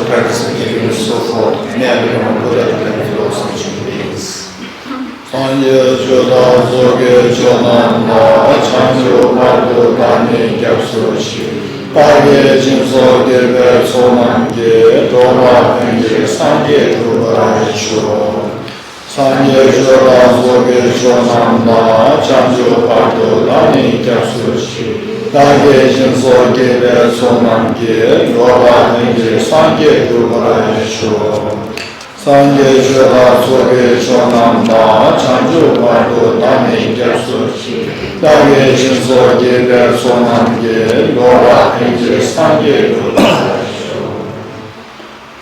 practice of giving and so forth, may I become a Buddha to benefit all sentient beings. Sanye Joda Zoge Jonanda, Chanjo Bardo Dani Gyapsuchi, Page Jinso Girbe Sonamge, Doma Penge, Sanye Dubaraicho. Sanye Joda Zoge Jonanda, Chanjo Bardo Dani Gyapsuchi, Page Jinso Girbe Sonamge, Doma Penge, Sanye Dubaraicho. Sanje Joda Zoge Jonanda, Chanjo Bardo Dani Gyapsuchi, Dage Jinso Girbe Sonamge, Doma Penge, Sanye Dubaraicho.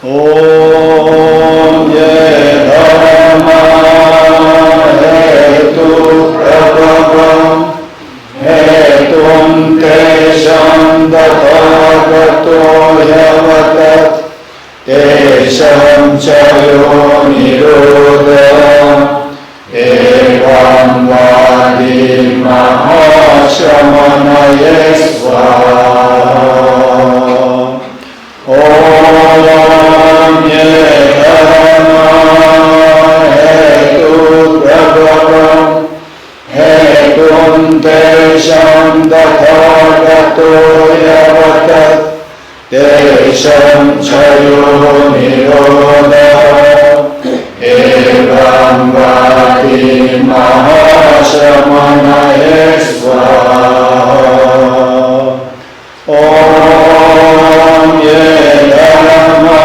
Om Ye Dharma Hetu Prabhavam Hetum Tesham Dathagato Yavatat Tesham Chayo Nirodha Evam Vadi Mahashamana Yesva Om Ye Dharma Hetu Prabhavam Hetum Tesham Dathagato Yavatat Tesham Chayo Nirodha Evam Vati Mahashamana Yesva Om Ye Dharma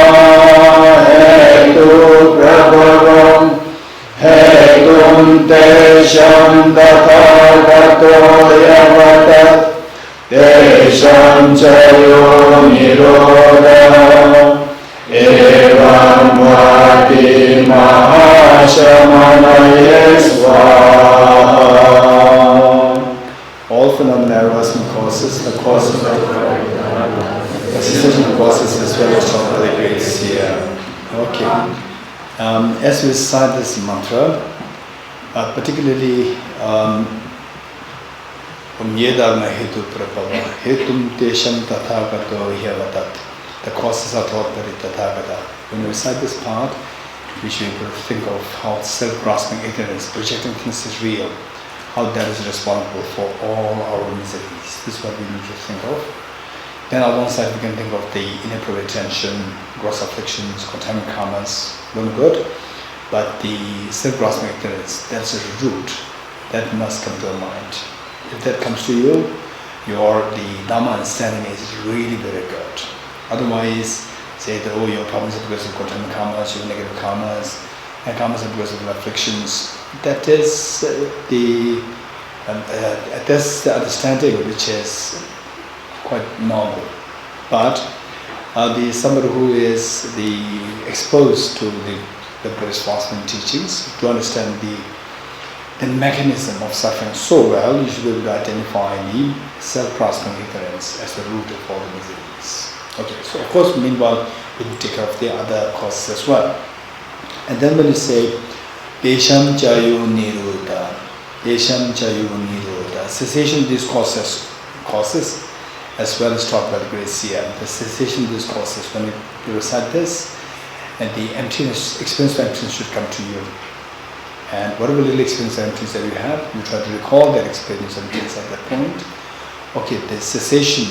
Hetu Prabhavam Hetum Tesham Dathagato Yavatat Tesham Chayo Nirodha Evam Vati Mahashamana Yesva. All phenomena arise from causes. The causes of the cessation of causes is very strong by the grace here. Okay. As we recite this mantra, particularly Ye Dharma Hetu Prabhava Hetum Tesham Tathagato Hyavatat. The causes are taught by the Tathagata. When we recite this part, we should be able to think of how self-grasping ignorance, projecting things as real, how that is responsible for all our miseries. This is what we need to think of. Then on one side we can think of the inappropriate tension, gross afflictions, contaminant karmas, no good. But the self-grasping ignorance, that's a root that must come to our mind. If that comes to you, the Dhamma understanding is really very good. Otherwise, say that your problems are because of contaminant karmas, your negative karmas, and karmas are because of afflictions. That is that's the understanding which is quite normal. But somebody who is exposed to the Buddhist philosophy and teachings, to understand the mechanism of suffering so well, you should be able to identify the self-grasping ignorance as the root of all the miseries. Okay, so of course, meanwhile, we need to take care of the other causes as well. And then when you say, Desham Chayo Nirodha, Desham Chayo Nirodha, cessation of these causes as well as taught by the grace here. The cessation of these causes, when you recite this, and the emptiness, experience of emptiness should come to you. And whatever little experience of emptiness that you have, you try to recall that experience of emptiness at that point. Okay, the cessation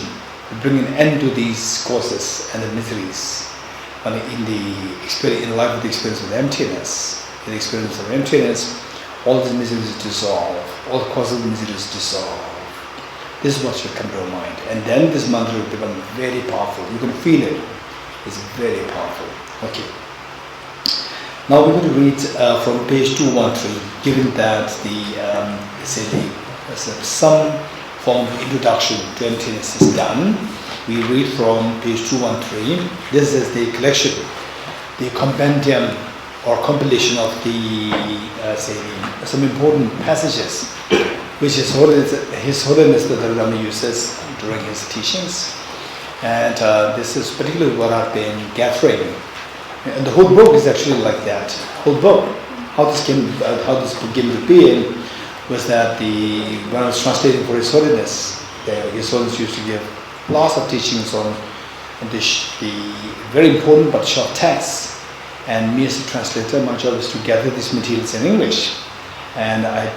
will bring an end to these causes and the miseries. In life with the experience of emptiness, in the experience of emptiness, all the miseries dissolve, all the causes of miseries dissolve. This is what should come to your mind. And then this mantra will become very powerful. You can feel it. It's very powerful. Okay. Now we're going to read from page 213, given that some form of introduction to emptiness is done. We read from page 213. This is the collection, the compendium or compilation of some important passages which His Holiness the Dalai Lama uses during his teachings. And this is particularly what I've been gathering. And the whole book is actually like that. Whole book. How this book came to be was that when I was translating for His Holiness, His Holiness used to give lots of teachings on the very important but short texts. And me as a translator, my job is to gather these materials in English. And I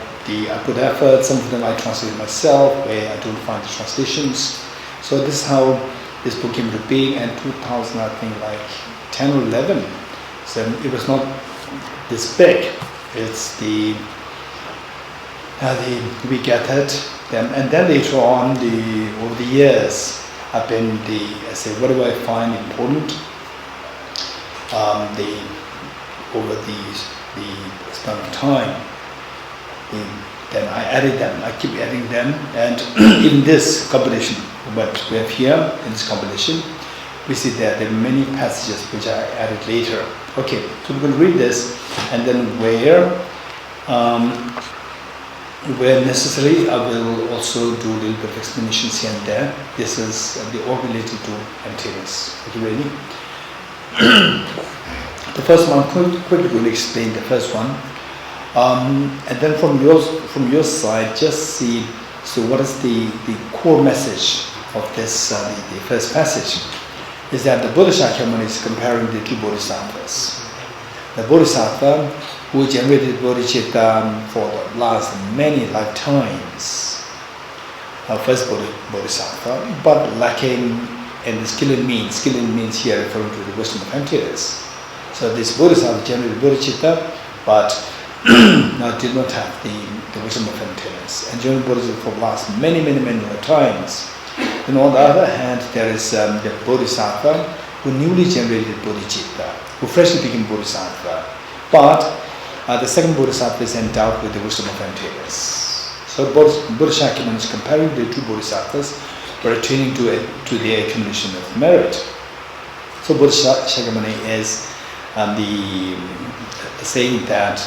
put effort. Some of them I translate myself, where I don't find the translations. So this is how this book came to be. And 2000, I think, like 10 or 11. So it was not this big. It's we gathered them, and then later on, over the years, I've been I say, what do I find important? Over the span of time, then I added them. I keep adding them, and in this compilation, what we have here in this compilation, we see that there are many passages which I added later. Okay, so we will read this, and then where necessary, I will also do a little bit of explanations here and there. This is all related to emptiness. Are you ready? The first one, quickly will explain the first one, and then from your side, just see. So, what is the core message of this? The first passage is that the Bodhicitta is comparing the two bodhisattvas. The bodhisattva who generated bodhicitta for the last many lifetimes, first bodhisattva, but lacking in the skill and means. Skill and means here referring to the wisdom of emptiness. So this bodhisattva generated bodhicitta, but did not have the wisdom of emptiness, and generated bodhicitta for the last many lifetimes. And on the other hand, there is the bodhisattva who newly generated bodhicitta, who freshly became bodhisattva, but the second bodhisattva is endowed with the wisdom of emptiness. So Bodhicitta is comparing the two bodhisattvas pertaining to the accumulation of merit. So Bodhicitta is the saying that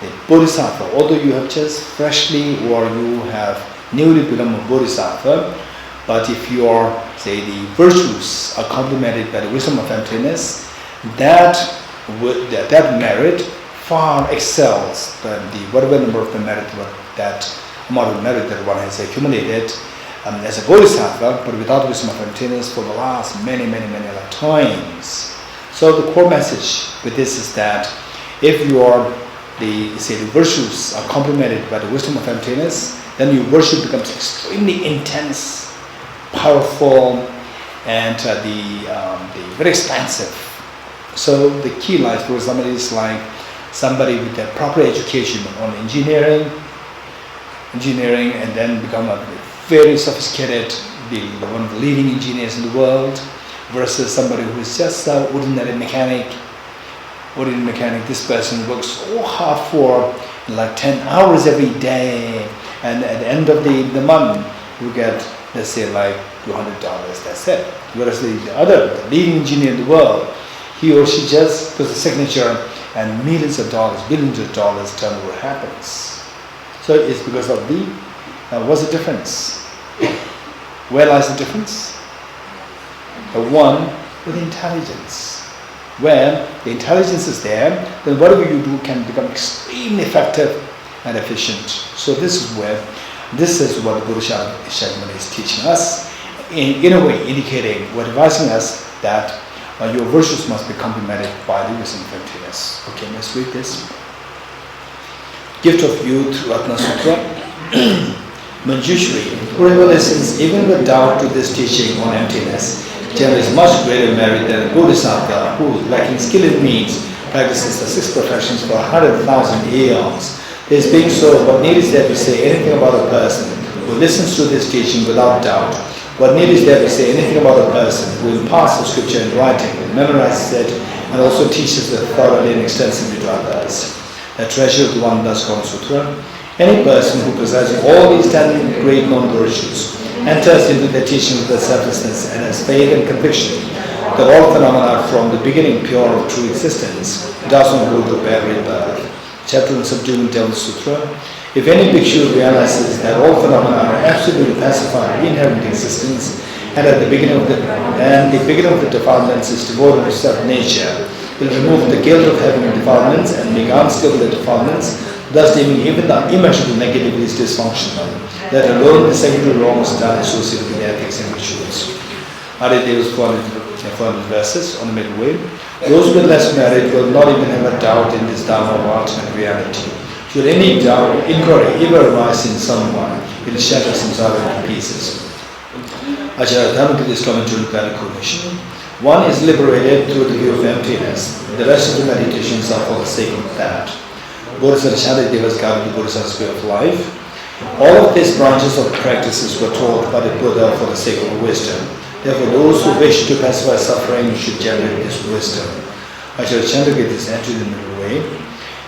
the bodhisattva, although you have just freshly or you have newly become a bodhisattva, but if your, say, the virtues are complemented by the wisdom of emptiness, that merit far excels the whatever number of the merit, that amount of merit that one has accumulated as a bodhisattva, but without wisdom of emptiness for the last many lifetimes. So the core message with this is that if the virtues are complemented by the wisdom of emptiness, then your virtue becomes extremely intense, powerful, and very expansive. So the key lies, for example, is like somebody with a proper education on engineering, and then become a very sophisticated, one of the leading engineers in the world, versus somebody who is just an ordinary mechanic. This person works so hard for like 10 hours every day, and at the end of the month, you get, let's say, like $200, that's it. Whereas the leading engineer in the world, he or she just puts a signature and millions of dollars, billions of dollars turnover happens. So it's because of what's the difference? Where lies the difference? The one with intelligence. Where the intelligence is there, then whatever you do can become extremely effective and efficient. So this is what the Bodhicitta is teaching us, in a way indicating, or advising us that your virtues must be complemented by the wisdom of emptiness. Okay, let's read this. Gift of Youth, Ratna Sutra. Manjushri, whoever listens even with doubt to this teaching on emptiness, generates much greater merit than a bodhisattva who, lacking skill in means, practices the 6 perfections for 100,000 eons. This being so, what need is there to say anything about a person who listens to this teaching without doubt? What need is there to say anything about a person who imparts the scripture in writing, memorizes it, and also teaches it thoroughly and extensively to others? The treasure of the One Thus Gone Sutra. Any person who possesses all these 10 great known virtues enters into the teaching of the selflessness and has faith and conviction that all phenomena are from the beginning pure of true existence, does not go to bear rebirth. Chapter on Subduing Devil Sutra. If any bhikshu realizes that all phenomena are absolutely pacified, inherent existence, and at the beginning of the defilements is devoid of self-nature, will remove the guilt of having defilements and make unskillful defilements, thus deeming even the immeasurable negative is dysfunctional, let alone the secondary wrongs done associated with ethics and rituals. Adideva's 400 verses on the middle way. Those with less merit will not even have a doubt in this Dharma of ultimate reality. Should any doubt, inquiry ever arise in someone, it shatters himself into pieces. Acharya Dharma gives this comment to look at cognition. One is liberated through the view of emptiness. The rest of the meditations are for the sake of that. Bodhisattva Shantideva guided the Bodhisattva's way of life. All of these branches of practices were taught by the Buddha for the sake of wisdom. Therefore, those who wish to pacify suffering should generate this wisdom. Acharya Chandrakirti is entered in the middle way.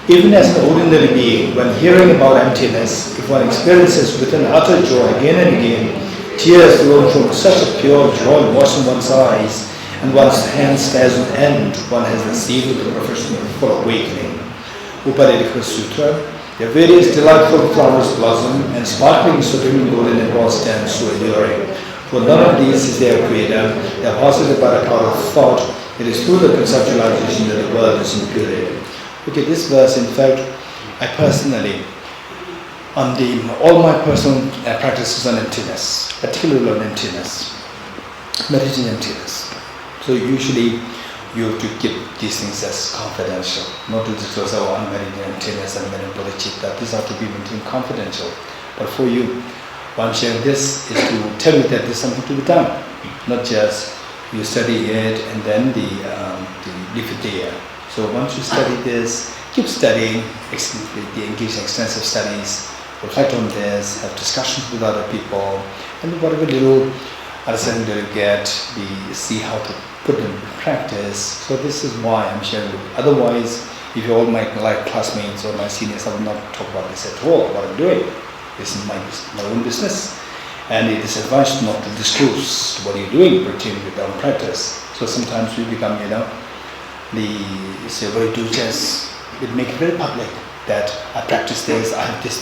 Even as an ordinary being, when hearing about emptiness, if one experiences with an utter joy again and again, tears flow from such a pure joy washing one's eyes, and one's hand stares on end, one has received the professional full awakening. Upadedika Sutra. The various delightful flowers blossom, and sparkling supreme golden applause stands so alluring. For none of these is their creator. They are posited by the power of thought. It is through the conceptualization that the world is imputed. Okay, this verse, in fact, I personally, all my personal practices on emptiness, particularly on emptiness, meditating emptiness. So usually you have to keep these things as confidential, not to disclose our unmerited emptiness and merited bodhicitta. These have to be maintained confidential. But for you, why I'm sharing this is to tell you that there's something to be done, not just you study it and then leave it there. So once you study this, keep studying, engage in extensive studies, reflect on this, have discussions with other people, and whatever little understanding that you get, see how to put it in practice. So this is why I'm sharing with you. Otherwise, if you're all my classmates or my seniors, I will not talk about this at all, what I'm doing. This is my own business. And it is advised not to disclose what you're doing pertaining with our practice. So sometimes we become, very duchess, we make it very public that I practice this, I have this,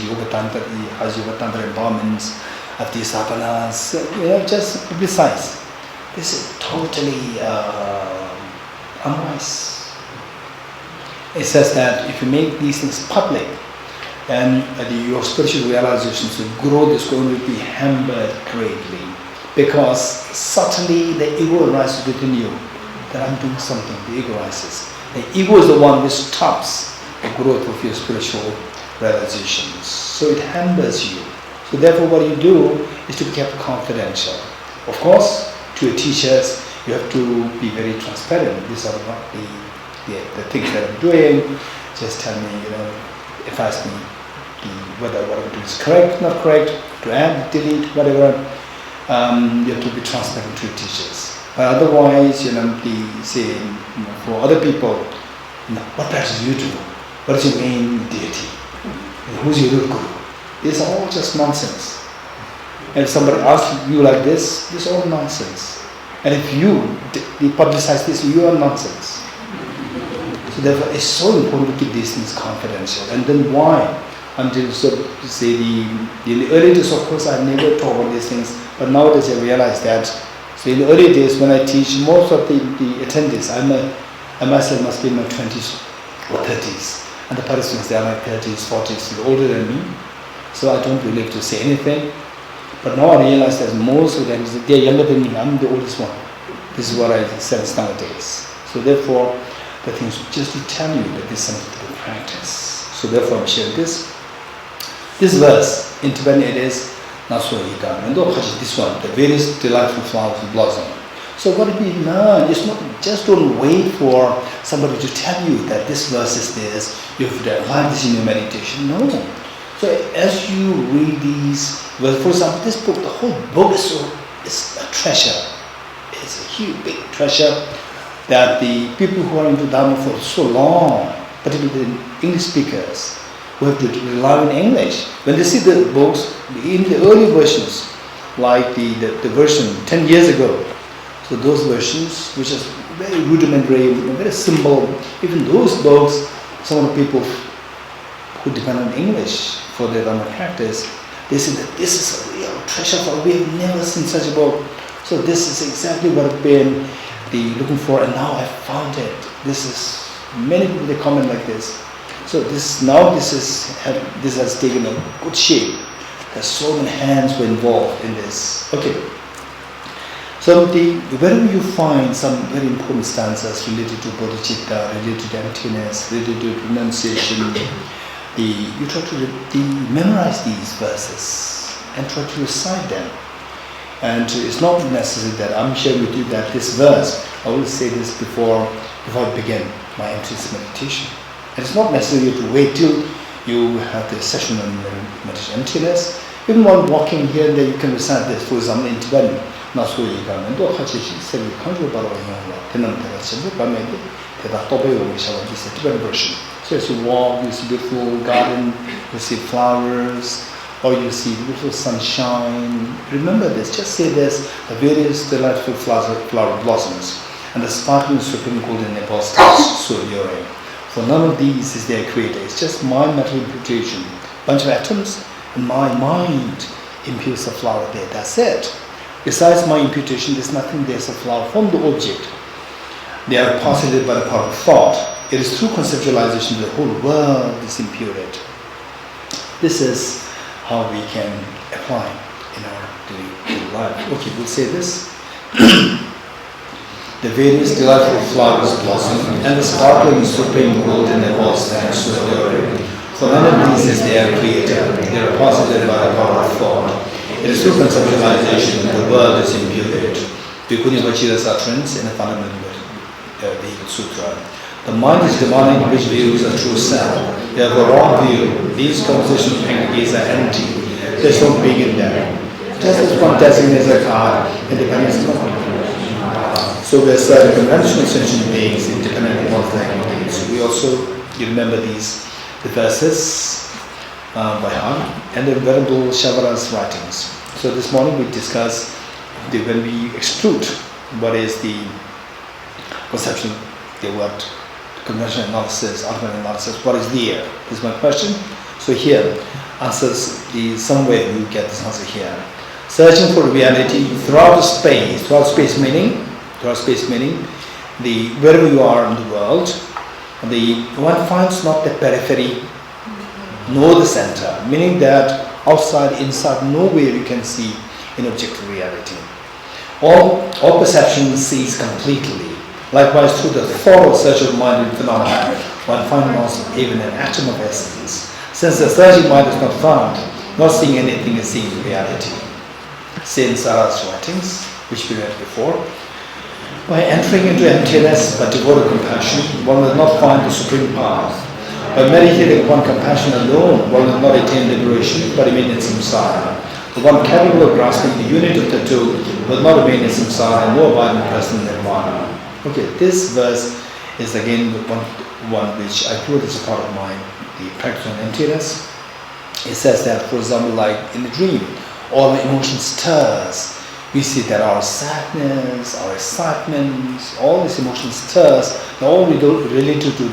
yoga tantra, has yoga tantra empowerments, I have these asanas, just publicize. This is totally unwise. It says that if you make these things public, then your spiritual realizations will grow. This is going to be hampered greatly, because suddenly the ego arises within you that I'm doing something. The ego arises. The ego is the one which stops the growth of your spiritual realizations. So it hampers you. So therefore, what you do is to be kept confidential. Of course, to your teachers, you have to be very transparent. These are not the things that I'm doing. Just tell me, advise me whether what I'm doing is correct, not correct, to add, delete, whatever. You have to be transparent to your teachers. But otherwise, for other people, what practice do you do? What is your main deity? Who's your real guru? These are all just nonsense. And if somebody asks you like this is all nonsense. And if you publicize this, you are nonsense. So therefore, it's so important to keep these things confidential. And then why? Until in the early days, of course, I never talk about these things. But nowadays, I realize that. So in the early days, when I teach, most of the attendees, I myself must be in my 20s or 30s. And the participants, they are like 30s, 40s, they're older than me. So I don't really have to say anything. But now I realize that most of them, they're younger than me. I'm the oldest one. This is what I sense nowadays. So therefore, the thing is just to tell you that this is something to practice. So therefore, I'm sharing this. This verse, in Tibetan it is Naswahita. And this one, the various delightful flowers blossom. So what we learn is not just don't wait for somebody to tell you that this verse is this, you have to apply this in your meditation. No. So as you read these, well, for example, this book, the whole book is a treasure. It's a huge, big treasure that the people who are into Dharma for so long, particularly the English speakers, who have to rely on English. When they see the books, in the early versions, like the version 10 years ago, so those versions, which is very rudimentary, very simple, even those books, some of the people who depend on English for their Dharma practice, they say that this is a real treasure, for we have never seen such a book. So this is exactly what I've been looking for, and now I've found it. This is, many people they comment like this. So this has taken a good shape. There's so many hands were involved in this. Okay. So wherever you find some very important stanzas related to bodhicitta, related to emptiness, related to renunciation, you try to memorize these verses and try to recite them. And it's not necessary that I'm sharing with you that this verse, I will say this before I begin my emptiness meditation. And it's not necessary to wait till you have the session on meditation emptiness. Even while walking here and there, you can recite this. For example, in Tibetan, this is a Tibetan version. So as you walk, you see beautiful garden, you see flowers, or you see beautiful sunshine. Remember this, just say this, the various delightful flower blossoms, and the sparkling supreme golden Nepal stars soaring. For none of these is their creator, it's just my mental imputation. Bunch of atoms, and my mind imputes a flower there, that's it. Besides my imputation, there's nothing, there's a flower from the object. They are posited by the power of thought. It is through conceptualization the whole world is imputed. This is how we can apply in our daily life. Okay, we'll say this. The various delightful flowers blossom, and the sparkling supreme golden Nepal stands so adoring. For none of these is their creator. They are posited by the power of thought. It is through conceptualization the world is imputed. Bhikkhuni Vachira's utterance in the Fundamental Vehicle Sutra. The mind is demanding which views a true self. They have a wrong view. These compositional packages are empty. There's no being in them. Just as one designates a card, independence is not. So there's conventional sentient beings independent of one thing. So we also, you remember the verses by heart, and the Venerable Shavara's writings. So this morning we discuss when we exclude what is the conception, the word conventional analysis, argument analysis, what is there? This is my question. So here, answers some way you get this answer here. Searching for reality throughout space meaning, wherever you are in the world, one finds not the periphery, nor the center, meaning that outside, inside, nowhere you can see in objective reality. All perception sees completely. Likewise, through the thorough search of mind and phenomena, one finds not even an atom of essence. Since the searching mind is not found, not seeing anything is seen in reality. Since Sara's writings, which we read before, by entering into emptiness but devoted compassion, one will not find the supreme path. By meditating upon compassion alone, one will not attain liberation but remain in samsara. The one capable of grasping the unity of the two will not remain in samsara and no abide in personal nirvana. Okay, this verse is again one which I put as a part of the practice on emptiness. It says that, for example, like in a dream, all the emotion stirs. We see that our sadness, our excitement, all these emotions stirs, they're all related to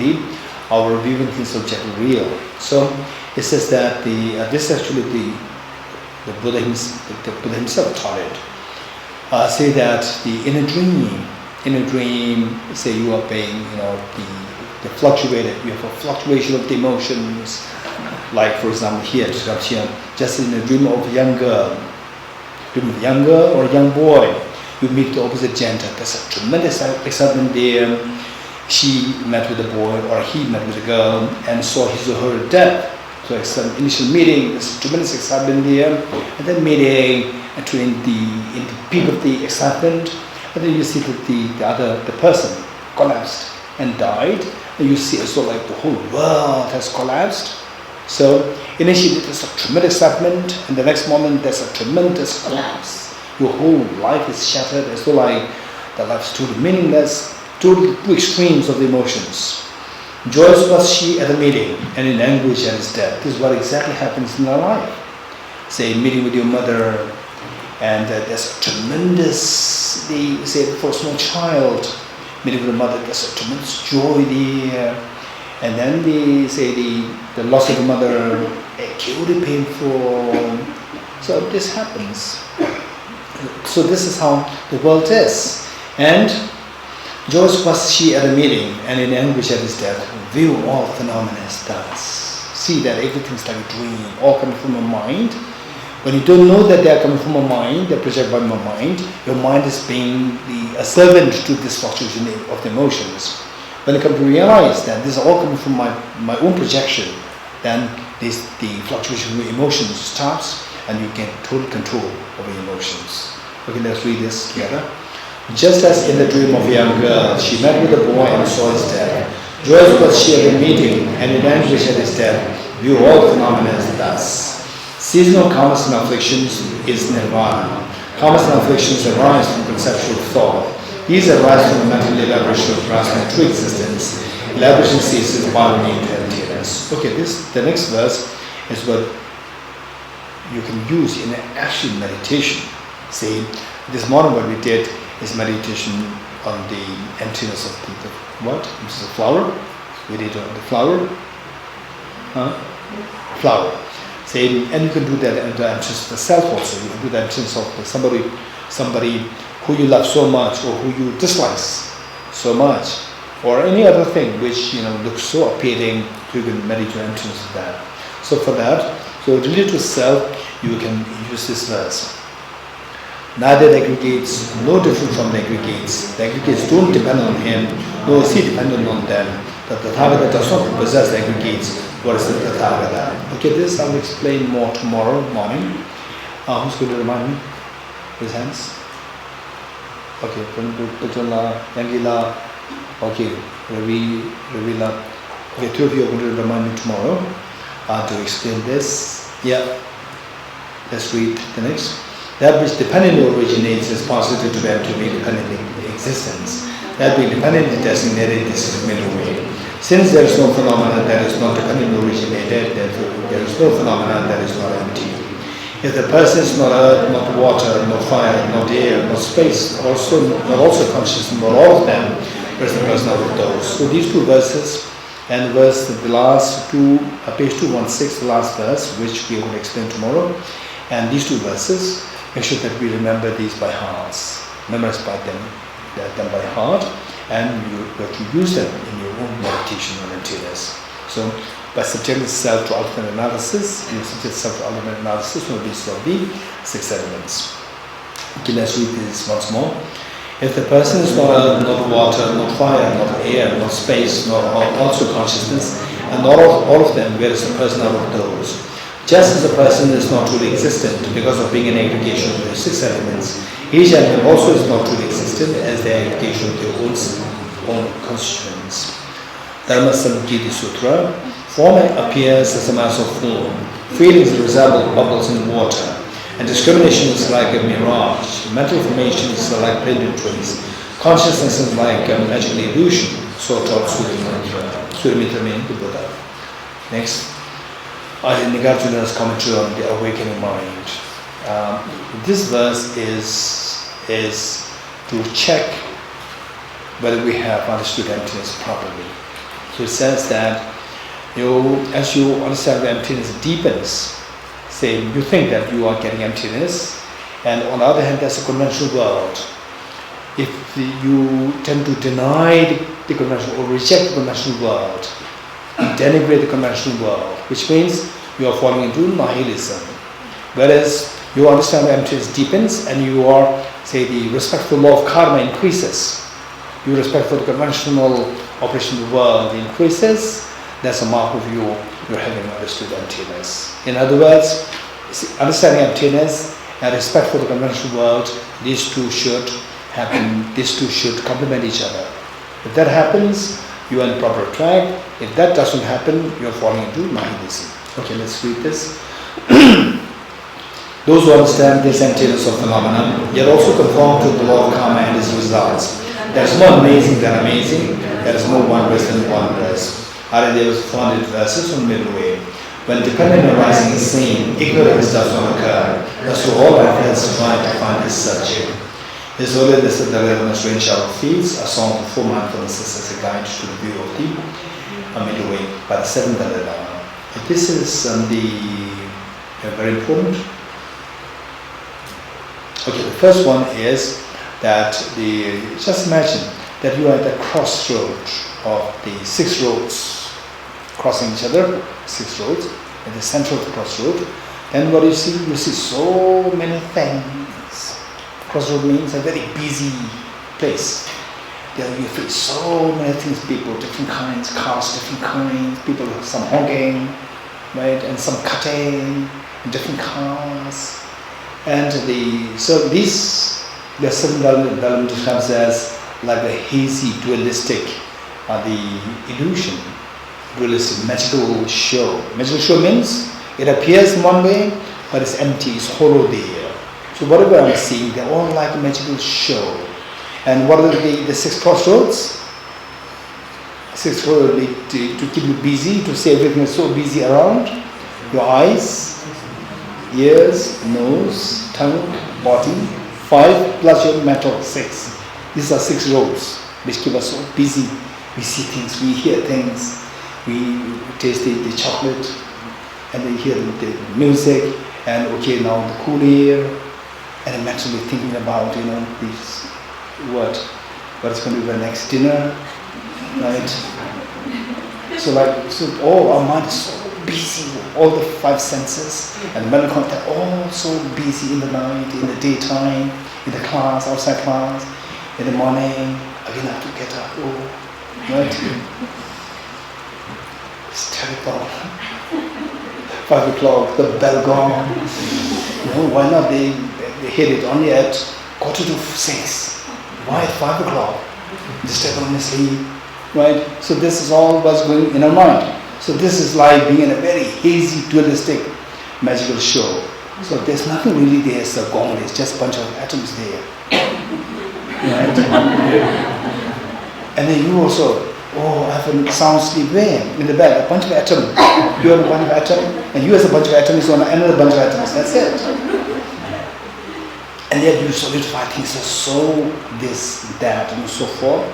our viewing things objective real. So it says that this is actually the Buddha himself taught it. Say that in a dream, say you are being, the fluctuated, you have a fluctuation of the emotions. Like for example here, just in a dream of a young girl, or a young boy, you meet the opposite gender. There's a tremendous excitement there. She met with a boy, or he met with a girl, and saw his or her death. So it's an initial meeting, there's tremendous excitement there, and then meeting, and in the peak of the excitement, and then you see that the person collapsed and died, and you see as well like the whole world has collapsed. So initially there's a tremendous excitement, and the next moment there's a tremendous collapse. Your whole life is shattered, as though like the life is totally meaningless, two extremes of the emotions. Joyous was she at the meeting, and in anguish at his death. This is what exactly happens in our life. Say meeting with your mother, and there's a tremendous, say for a small child, meeting with a mother, there's a tremendous joy there. And then the loss of the mother, acutely painful. So this happens. So this is how the world is. And joyous was she at a meeting, and in anguish at his death, view all phenomena as thus. See that everything's like a dream, all coming from a mind, When you don't know that they are coming from a mind, they're projected by my mind, your mind is being a servant to this fluctuation of the emotions. When you come to realize that this is all coming from my own projection, then the fluctuation of emotions stops and you get total control over emotions. Okay, let's read this together. Just as in the dream of a young girl, she met with a boy and saw his death. Joyous was she at the meeting, and in anguish at his death, view all phenomena thus. Seasonal karmas and afflictions is nirvana. Karmas and afflictions arise from conceptual thought. These arise from the mental elaboration of grasping true existence. Elaboration ceases while we need emptiness. Okay, the next verse is what you can use in actual meditation. See, this morning what we did is meditation on the emptiness of the what? This is a flower. We did on the flower. Flower. See, and you can do that in the emptiness of the self also. You can do the emptiness of somebody who you love so much or who you dislike so much, or any other thing which looks so appealing. You can meditate on emptiness of that. So for that, related to self, you can use this verse. Neither the aggregates, no different from the aggregates. The aggregates don't depend on him, nor is he dependent on them. The Tathagata does not possess the aggregates. What is the Tathagata? Okay, this I'll explain more tomorrow morning. Who's going to remind me? His hands? Okay, Pujala, Yangila, okay, Ravila. Okay, two of you are going to remind me tomorrow to explain this. Yeah, let's read the next. That which dependently originates is posited to them to be dependently existence. That being dependently designated, this is middle way. Since there is no phenomenon that is not dependently originated, therefore there is no phenomenon that is not empty. If the person is not earth, not water, not fire, not air, not space, not also consciousness, not all of them, there is the person out of those. So these two verses, and the last two, page 216, the last verse, which we will explain tomorrow, and these two verses, make sure that we remember these by heart, memorize them by heart, and you have to use them in your own meditation on emptiness. So, by subjecting self to ultimate analysis, you subject self to ultimate analysis, one of these will be 6 elements. Okay, let's read this once more. If the person is not earth, not water, not fire, not air, not space, not also consciousness, and not all of them, where is the person out of those? Just as a person is not truly existent because of being an aggregation of the 6 elements, each element also is not truly existent as the aggregation of their own constituents. Dharma Samgiti Sutra. Form appears as a mass of form. Feelings resemble bubbles in water. And discrimination is like a mirage. Mental formations are like pendant trees. Consciousness is like a magical illusion. So taught Surimitra. Surimitra meaning the Buddha. Next. Nagarjuna's commentary on the awakening mind. This verse is to check whether we have understood emptiness properly. So it says that as you understand the emptiness deepens, say you think that you are getting emptiness, and on the other hand there's a conventional world. If you tend to deny the conventional or reject the conventional world, you denigrate the conventional world, which means you are falling into nihilism. Whereas you understand the emptiness deepens and you are, say, the respect for the law of karma increases. Your respect for the conventional operation of the world increases. That's a mark of you're having understood emptiness. In other words, understanding emptiness and respect for the conventional world, these two should happen, these two should complement each other. If that happens, you are on the proper track. If that doesn't happen, you are falling into nihilism. Okay, let's read this. Those who understand this emptiness of phenomena, yet also conform to the law of karma and its results. There is no amazing than amazing, there is no wondrous than wondrous. Harideva's founded verses on middle way. When dependent arising is seen, ignorance does not occur. Thus to all efforts try to find this subject. His Holiness the Dalai Lama's Rain Shower Fields, a song for mindfulness as a guide to the view of the middle way by the 7th Dalai Lama. This is very important. Okay, the first one is that just imagine that you are at the crossroads of the 6 roads crossing each other, 6 roads, at the center of the crossroad. And what you see so many things. Crossroads means a very busy place. There you feel so many things, people, different kinds, cars, different kinds, people, some honking, right, and some cutting, different cars. And the seven Dhalam describes as like a hazy, dualistic, the illusion, dualistic, magical show. Magical show means it appears in one way, but it's empty, it's hollow there. So whatever I'm seeing, they're all like a magical show. And what are the six crossroads? Six crossroads to keep you busy, to say everything is so busy around. Your eyes, ears, nose, tongue, body. 5 plus your mental, 6. These are 6 roads which keep us so busy. We see things, we hear things, we taste the chocolate, and then hear the music, and okay, now the cool air, and I'm mentally thinking about, this, what is going to be the next dinner, right? So all our mind is so busy, all the 5 senses, and the mental contact, all so busy in the night, in the daytime, in the class, outside class, in the morning, again I have to get up, right? It's terrible. 5 o'clock, the bell gone. Why not they hit it only at 5:45? Why at 5 o'clock? Disturb on the sleep, right? So this is all what's going in our mind. So this is like being in a very hazy, dualistic, magical show. So there's nothing really there, it's a Gompa, it's just a bunch of atoms there. Right? And then you also, I have a sound sleep where? In the bed, a bunch of atoms. You have a bunch of atoms, and you as a bunch of atoms on another bunch of atoms, that's it. And then you solidify things, so this, that, and so forth.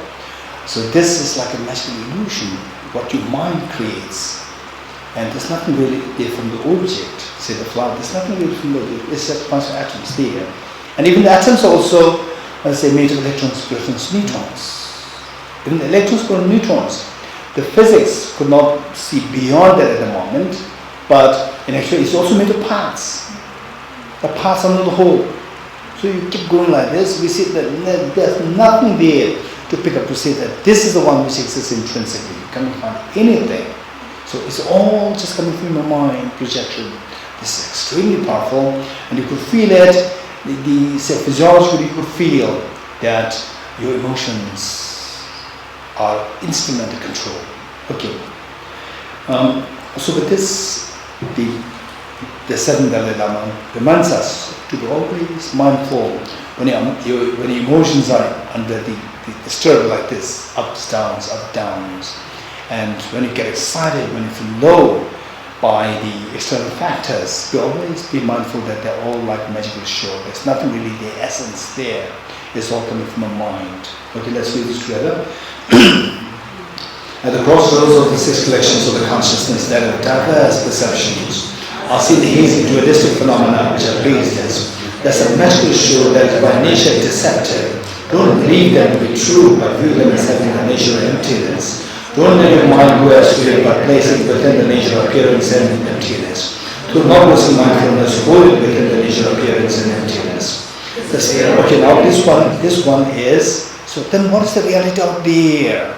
So this is like a magical illusion, what your mind creates. And there's nothing really there from the object, say the flower, there's nothing really from the object, it's just a bunch of atoms there. And even the atoms also, let's say, made of electrons, protons, neutrons. Even the electrons, protons, neutrons. The physics could not see beyond that at the moment, but in actually it's also made of parts. The parts are not the whole. So you keep going like this, we see that there's nothing there to pick up to say that this is the one which exists intrinsically. You cannot find anything. So it's all just coming from your mind, projection. This is extremely powerful, and you could feel it, physiologically you could feel that your emotions are instrument control. Okay. So with this, the 7th Dalai Lama reminds us to be always mindful when your emotions are under the stir like this, ups, downs, and when you get excited, when you feel low by the external factors, you always be mindful that they're all like magical show. There's nothing really the essence there. It's all coming from the mind. Okay, let's read this together. At the crossroads of the 6 collections of the consciousness that have diverse perceptions, are seen the hazy dualistic phenomena which are based as there's a magical show that is by nature deceptive. Don't believe them to be true, but view them as having the nature of emptiness. Don't let your mind go astray, but place it within the nature of appearance and emptiness. Through not-losing mindfulness, hold it within the nature of appearance and emptiness. Okay, now this one is, so then what is the reality out there?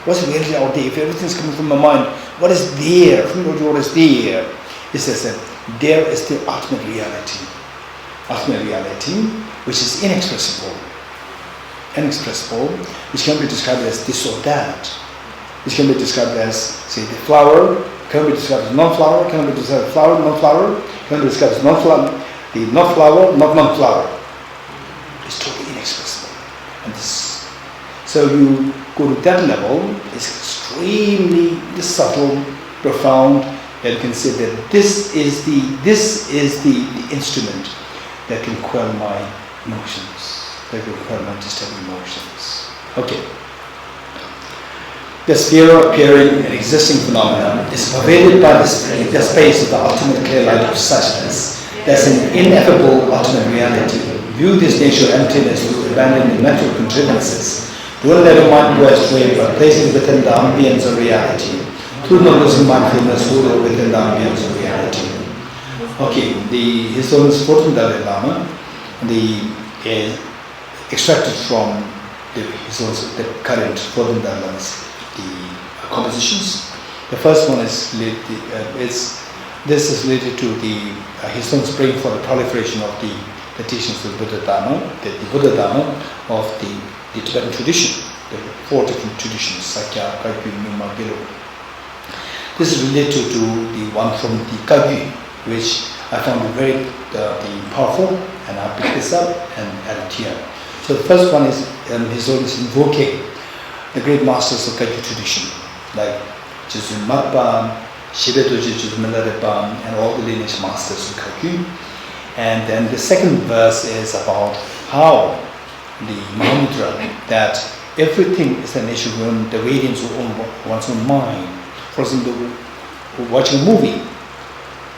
What's the reality out there? If everything's coming from the mind, what is there? What is there? It says that there is the ultimate reality, which is inexpressible, which can be described as this or that, which can be described as, say, the flower, can be described as non-flower, can be described as flower, non-flower, can be described as non-flower, the not-flower, not non-flower. It's totally inexpressible. And this, so you go to that level, it's extremely subtle, profound, and you can say that this is the instrument that can quell my emotions, that can quell my disturbing emotions. Okay. The sphere appearing and existing phenomena is pervaded by the space of the ultimate clear light of suchness. That's an ineffable ultimate reality. View this nature of emptiness through abandoning mental contrivances. Don't let your mind go astray, but place it within the ambience of reality. Through not losing mindfulness, hold it within the ambience of reality. Okay, His Holiness 14th Dalai Lama, extracted from His Holiness, the current 14th Dalai Lama's compositions. The first one is this is related to His Holiness praying for the proliferation of the teachings of Buddha Dharma, the Buddha Dharma of the Tibetan tradition, the 4 different traditions, Sakya, Kagyu, Nyingma, Gelug. This is related to the one from the Kagyu, which I found very powerful, and I picked this up and added here. So the first one is His Holiness invoking the great masters of Kagyu tradition, like Jesu Marpa, Geshe Dorji Damdul, and all the lineage masters of Kagyu. And then the second verse is about how the Mahamudra, that everything is the nature of the radiance of one's own mind. For example, watching a movie.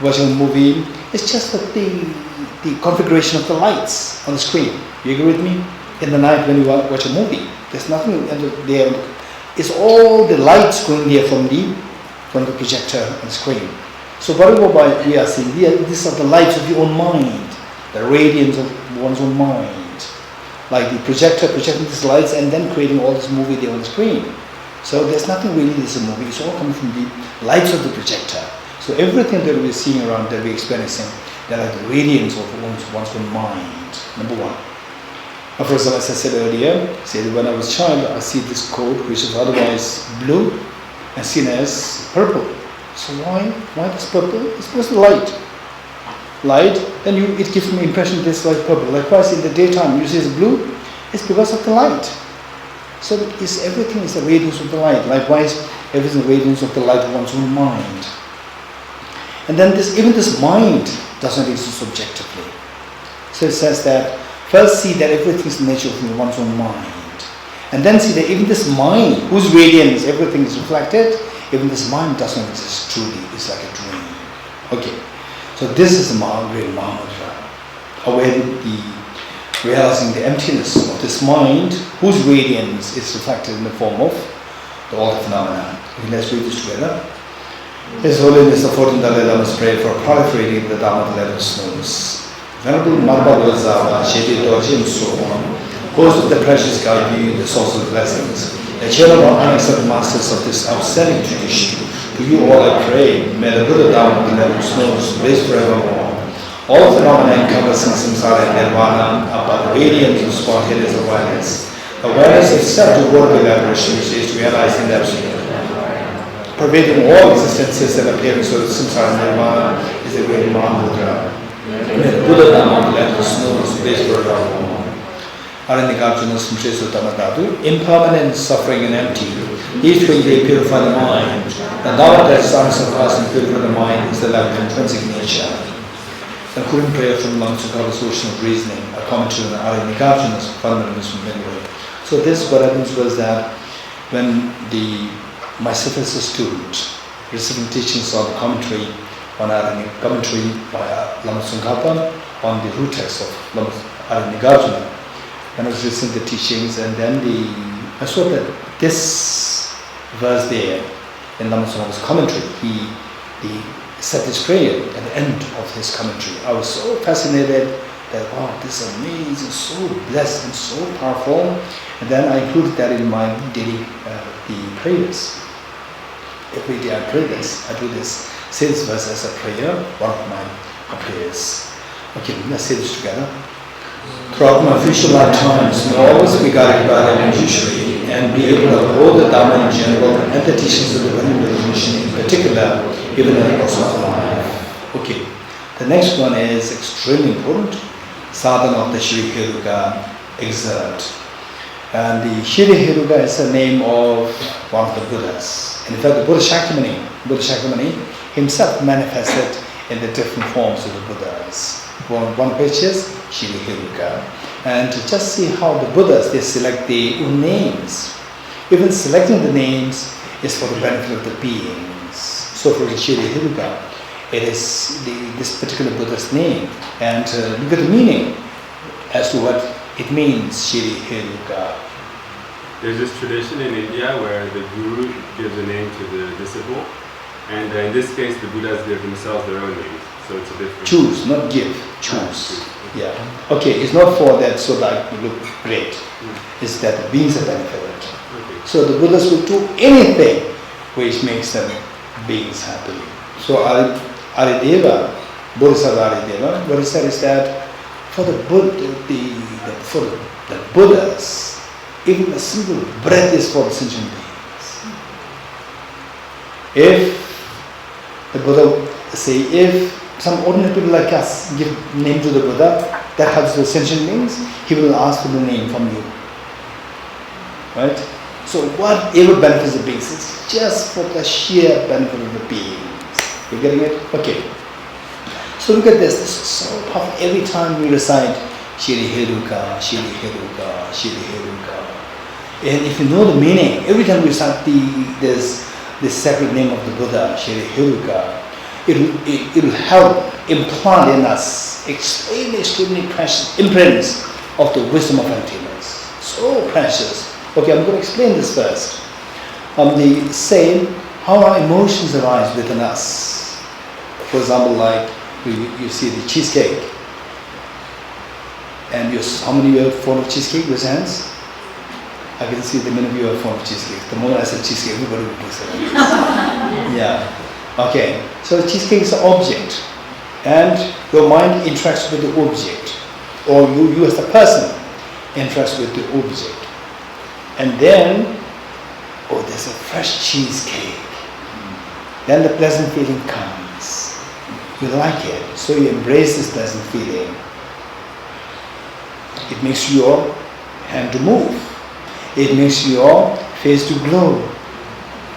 Watching a movie is just the configuration of the lights on the screen. You agree with me? In the night when you watch a movie, there's nothing there. It's all the lights going there from the projector and screen. So whatever we are seeing here, these are the lights of your own mind, the radiance of one's own mind. Like the projector projecting these lights and then creating all this movie there on the screen. So there's nothing really in this movie, it's all coming from the lights of the projector. So everything that we're seeing around, that we're experiencing, they're like the radiance of one's own mind, number one. For example, as I said earlier, when I was a child, I see this coat which is otherwise blue and seen as purple. So why this purple? It's because of the light. Light, then it gives me impression this like purple. Likewise, in the daytime, you see it's blue, it's because of the light. So everything is the radiance of the light. Likewise, everything is the radiance of the light of one's own mind. And then even this mind does not exist objectively. So it says that first see that everything is the nature of one's own mind. And then see that even this mind, whose radiance everything is reflected, even this mind does not exist truly. It's like a dream. Okay. So this is the great Mahamudra. When realizing the emptiness of this mind, whose radiance is reflected in the form of all the phenomena. Okay, let's read this together. His Holiness the 14th Dalai Lama's prayer for proliferating the Dharma of the 11 snows. Venerable Marpa Bodhisattva, Geshe Dorji and so on, host of the precious Kagyu, the source of blessings, the chair of our unaccepted masters of this outstanding tradition, to you all I pray, may the Buddha Dharma of the 11 snows blaze forevermore. All phenomena encompassing samsara and nirvana are but the radiance of spontaneous awareness. Awareness itself to work elaboration, which is realizing the absolute. Pervading all existences and appearing so that samsara and nirvana is the great Mahamudra. May the Buddha Dharma of the 11 snows blaze forevermore. Aranikarjuna Samshesu Tamadadu, impermanent, suffering and empty, each way they purify the mind. The Dharma that is unsurpassed and purify the mind is the life of intrinsic nature. The Kurin prayer from Lama Tsongkhapa's Ocean of Reasoning, a commentary on Aranikarjuna's fundamentalism memory. So this, what happens was that when myself as a student, receiving teachings on the commentary by Lama Tsongkhapa on the root text of Lama Aranikarjuna, when I was listening to the teachings, and then I saw that this verse there in Lama Tsongkhapa's commentary, he said this prayer at the end of his commentary. I was so fascinated that, wow, this is amazing, so blessed and so powerful. And then I included that in my daily the prayers. Every day I pray this. I do this. Say this verse as a prayer, one of my prayers. Okay, let's say this together. Throughout my future lifetimes, may always be guided by the judiciary and be able to uphold the Dharma in general and the teachings of the Buddha religion in particular, even in the course of life. Okay, the next one is extremely important. Sadhana of the Shri Hiruga exert. And the Shri Hiruga is the name of one of the Buddhas. And in fact, the Buddha Shakyamuni himself manifested in the different forms of the Buddhas. One page is Shri Hiruga. And to just see how the Buddhas, they select their own names. Even selecting the names is for the benefit of the beings. So for the Shri Hiruga, it is this particular Buddha's name. And look at the meaning as to what it means, Shri Hiruga. There's this tradition in India where the guru gives a name to the disciple. And in this case, the Buddhas give themselves their own names. So it's a different. Choose, not give. Choose. Yeah. Okay, it's not for that so that you look great. It's that the beings are benefited. Okay. So the Buddhas will do anything which makes them beings happy. So Arideva, Bodhisattva Arideva, what he said is that for the Buddhas, even a single breath is for the sentient beings. If the Buddha say, if some ordinary people like us give name to the Buddha, that helps the sentient beings, he will ask for the name from you. Right? So whatever benefits the beings, it's just for the sheer benefit of the beings. You getting it? Okay. So look at this. This is so powerful. Every time we recite Shiri Heruka, Shiri Heruka, Shiri Heruka. And if you know the meaning, every time we recite this sacred name of the Buddha, Shiri Heruka, it will help implant in us extremely precious imprints of the wisdom of emptiness. So precious. Okay, I'm going to explain this first. The same, how our emotions arise within us. For example, like you see the cheesecake. And how many of you are fond of cheesecake? Raise hands. I can see the many of you are fond of cheesecake. The moment I said cheesecake, everybody would do so. Yeah. Okay. So the cheesecake is an object. And your mind interacts with the object. Or you as the person interacts with the object. And then, there's a fresh cheesecake. Then the pleasant feeling comes. You like it, so you embrace this pleasant feeling. It makes your hand to move. It makes your face to glow.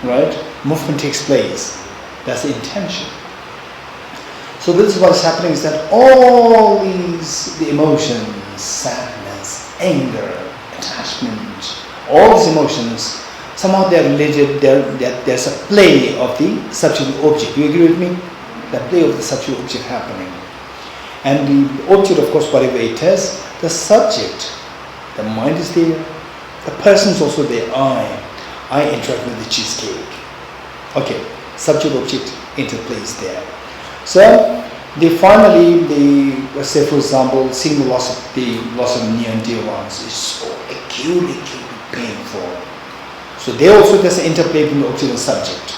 Right? Movement takes place. That's the intention. So this is what's happening is that all the emotions, sadness, anger, attachment, all these emotions, somehow they're related, there's a play of the subject object. Do you agree with me? The play of the subject object happening. And the object, of course, whatever it is, the subject, the mind is there, the person is also there, I interact with the cheesecake. Okay, subject object interplays there. So, let's say for example, seeing the loss of near and dear ones is so acutely painful. So there's an interplay between the object and subject.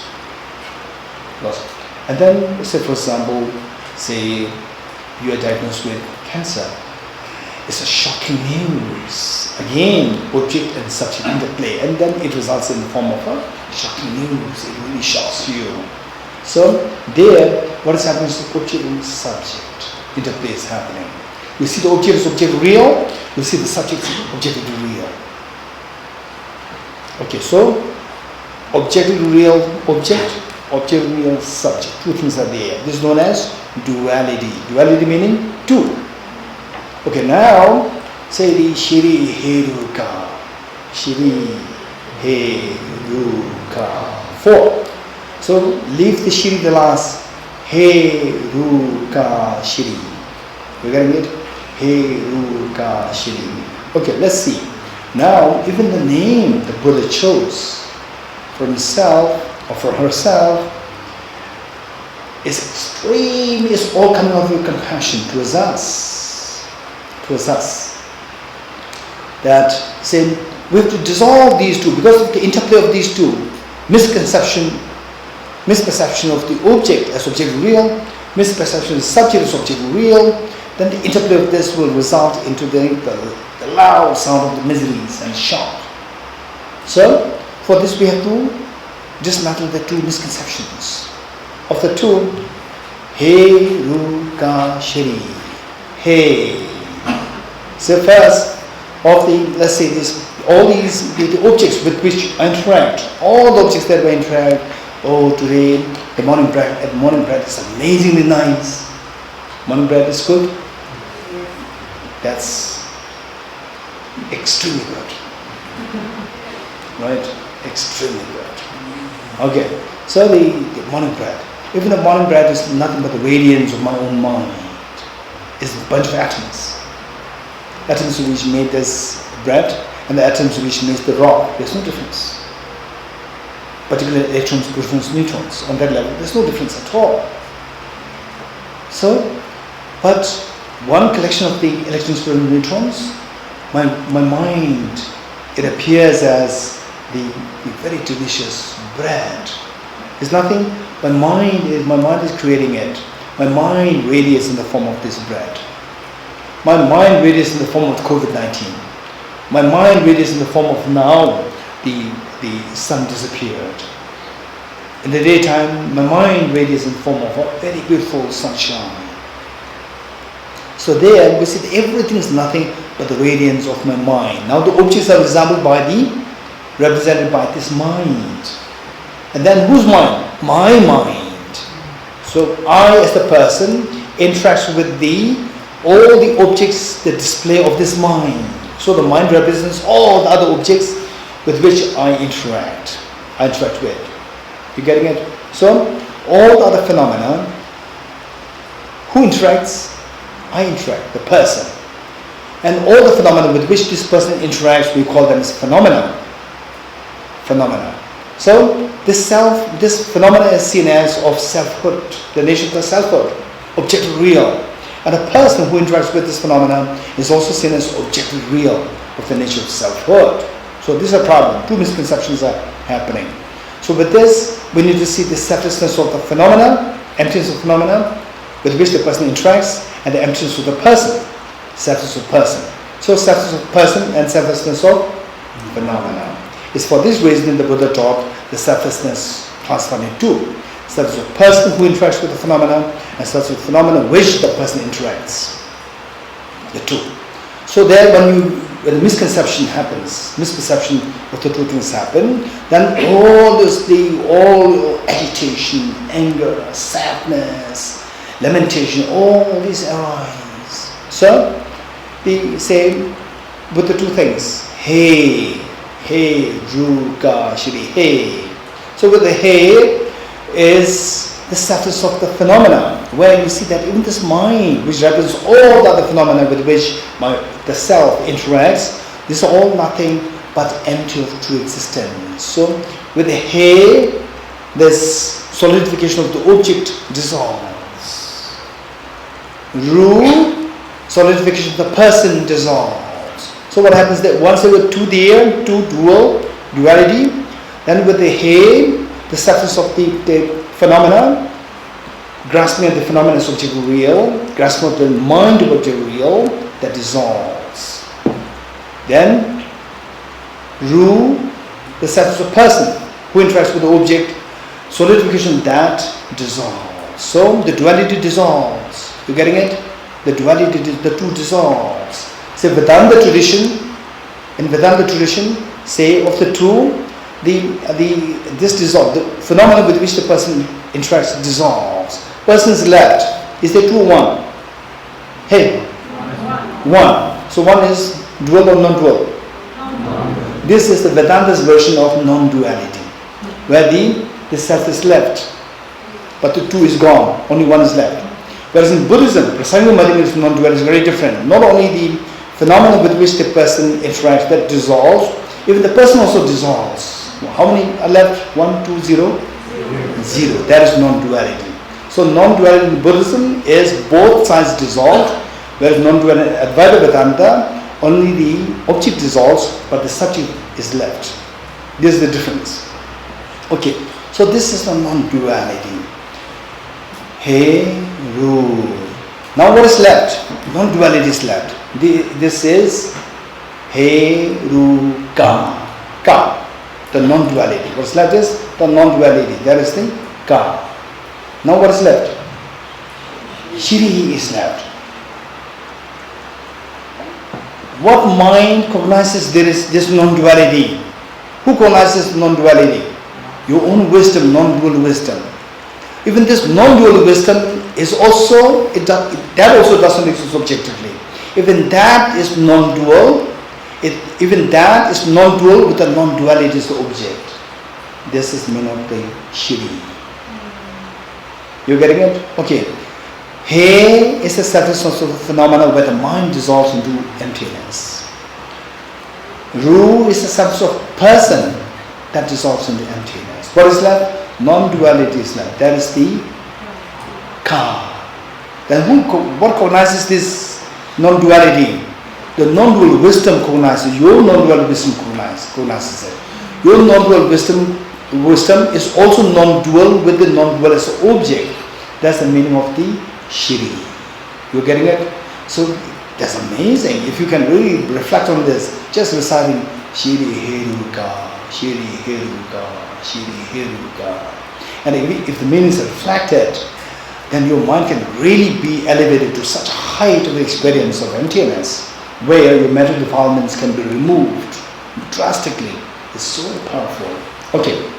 And then, say for example, you are diagnosed with cancer. It's a shocking news. Again, object and subject interplay, and then it results in the form of a shocking news. It really shocks you. So there, what is happening is the object and subject interplay is happening. You see the object is object real. You see the subject is objective real. Okay, so objective real object, objective real subject. Two things are there. This is known as duality. Duality meaning two. Okay, now say the Shiri Heruka. Shiri Heruka. 4. So leave the Shiri the last. Heruka Shiri. You getting it? Heruka Shiri. Okay, let's see. Now, even the name the Buddha chose for himself or for herself is all coming out of compassion towards us. That saying we have to dissolve these two because of the interplay of these two. Misperception of the object as object real, misperception of the subject as object real, then the interplay of this will result into the loud sound of the miseries and shock. So, for this we have to dismantle the two misconceptions. Of the two, Heruka Shiri. Hey. So first, of let's say the objects with which I interact, all the objects that I interact, today the morning bread is amazingly nice. Morning bread is good. That's extremely good. Right? Extremely good. Okay. So the morning bread. Even the morning bread is nothing but the radiance of my own mind. It's a bunch of atoms. Atoms which made this bread and the atoms which makes the rock. There's no difference. Particularly electrons, protons, neutrons. On that level, there's no difference at all. So, but one collection of the electron spinning neutrons, my mind, it appears as the very delicious bread. It's nothing. My mind is creating it. My mind radiates in the form of this bread. My mind radiates in the form of COVID-19. My mind radiates in the form of now the sun disappeared. In the daytime, my mind radiates in the form of a very beautiful sunshine. So there we see that everything is nothing but the radiance of my mind. Now the objects are represented by this mind. And then whose mind? My mind. So I as the person interacts with all the objects, the display of this mind. So the mind represents all the other objects with which I interact with. You getting it? So all the other phenomena, who interacts? I interact, the person. And all the phenomena with which this person interacts, we call them as phenomena. So this phenomena is seen as of selfhood, the nature of the selfhood, objective real. And a person who interacts with this phenomena is also seen as objective real of the nature of selfhood. So this is a problem. Two misconceptions are happening. So with this, we need to see the selflessness of the phenomena, emptiness of phenomena, with which the person interacts, and the emptiness of the person, selflessness of person. So selflessness of person and selflessness of phenomena. It's for this reason the Buddha taught the selflessness transformed into selflessness of person who interacts with the phenomena, and selflessness of phenomena which the person interacts. The two. So there when the misconception happens, misperception of the two things happen, then all agitation, anger, sadness, lamentation, all these arise. So they say with the two things, hey, Ruga, Shri, hey. So with the hey is the status of the phenomena, where you see that even this mind, which represents all the other phenomena with which the self interacts, these are all nothing but empty of true existence. So with the hey, this solidification of the object dissolves. Ru, solidification of the person dissolves. So what happens that once there were two duality, then with the hey, the status of the phenomena, grasping at the phenomena as objective real, grasping at the mind of objective real, that dissolves. Then Ru, the status of person who interacts with the object, solidification that dissolves. So the duality dissolves. You getting it? The duality, the two dissolves. So in Vedanta tradition, say of the two, this dissolves. The phenomena with which the person interacts dissolves. Person is left. Is there two or one? Hey, one. So one is dual or non-dual? This is the Vedanta's version of non-duality, where the self is left, but the two is gone. Only one is left. Whereas in Buddhism, Prasanga Madhyamika non-duality is very different. Not only the phenomena with which the person interacts that dissolves, even the person also dissolves. How many are left? 1, 2, 0? 0. That is non-duality. So non-duality in Buddhism is both sides dissolved, whereas non-duality in Advaita Vedanta, only the object dissolves, but the subject is left. This is the difference. Okay, so this is the non-duality. Hey, Ru. Now what is left? Non-duality is left. This is Hey, Ru, Ka. Ka. The non-duality. What's left is the non-duality. That is the Ka. Now what is left? Shri is left. What mind cognizes there is this non-duality? Who cognizes non-duality? Your own wisdom, non-dual wisdom. Even this non-dual wisdom is also, that also doesn't exist objectively. Even that is non-dual. Even that is non-dual with the non-duality is the object. This is meaning of the Shri. You getting it? Okay. He is the status of the phenomena where the mind dissolves into emptiness. Ru is the status of person that dissolves into emptiness. What is left? Non-duality is left. That is the Ka. Then what cognizes this non-duality? The non-dual wisdom cognizes, your non-dual wisdom cognizes it. Your non-dual wisdom is also non-dual with the non-dual as an object. That's the meaning of the Shiri. You're getting it? So that's amazing. If you can really reflect on this, just reciting Shiri Heruka, Shiri Heruka, Shiri Heruka. And if the meaning is reflected, then your mind can really be elevated to such a height of experience of emptiness, where your mental defilements can be removed drastically. It's so powerful. Okay.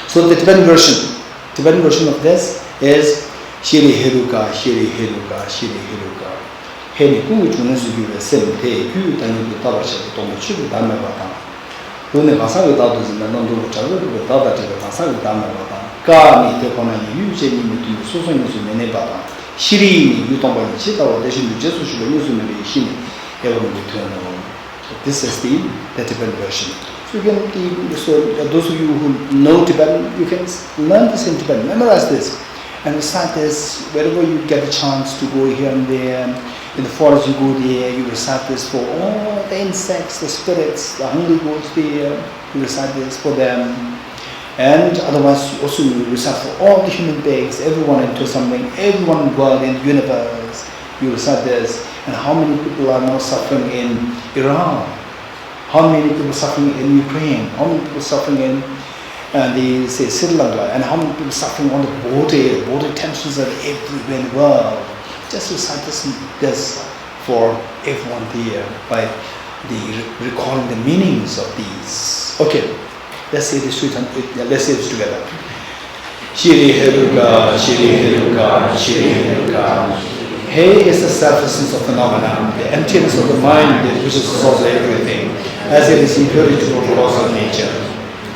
So the Tibetan version of this is Shiri Heruka, Shiri Heruka, Shiri Heruka. Heni kungu chunasu yuwe sem te yu tanyu yu tabashe tomo chubu dame bata. Dune basa yu dadu zina nandu chagu yu dada chiga basa yu dame bata. Ka ni te kona yu je ni mi tu soso yu su mene bata. Shiri ni yu tongba yu chita wa deshin yu jesu shuba yu su mene shini. Ewa mu tu na. This is the Tibetan version. So you can, those of you who know Tibetan, you can learn this in Tibetan, memorize this, and recite this wherever you get a chance to go here and there. In the forest you go there, you recite this for all the insects, the spirits, the hungry goats there, you recite this for them. And otherwise also you recite for all the human beings, everyone in Thosamling, everyone in the world, in the universe, you recite this. And how many people are now suffering in Iran? How many people suffering in Ukraine? How many people suffering in Sri Lanka? And how many people suffering on the border tensions are everywhere in the world? Just recite this for everyone there by recalling the meanings of these. Okay, let's say this together. Shiri Heruka, Shiri Heruka, Shiri Heruka. He is the selflessness of phenomena, the emptiness of the mind which is the source of everything, as it is impurity of the laws of nature.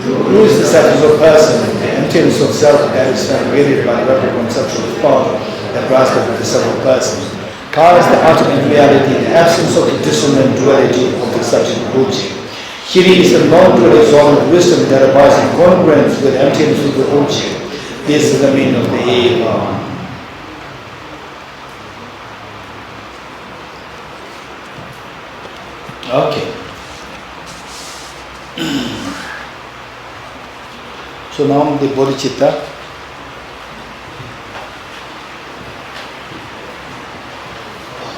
Who is the selfless of person, the emptiness of self that is created by the replicable conceptual thought that rises up with the self of person. Ka is the ultimate reality, the absence of the dissonant duality of the subject object. Shiri is the non-dual exalted wisdom that abides in congruence with the emptiness of the object. This is the meaning of the Eva. Okay. So now the Bodhicitta.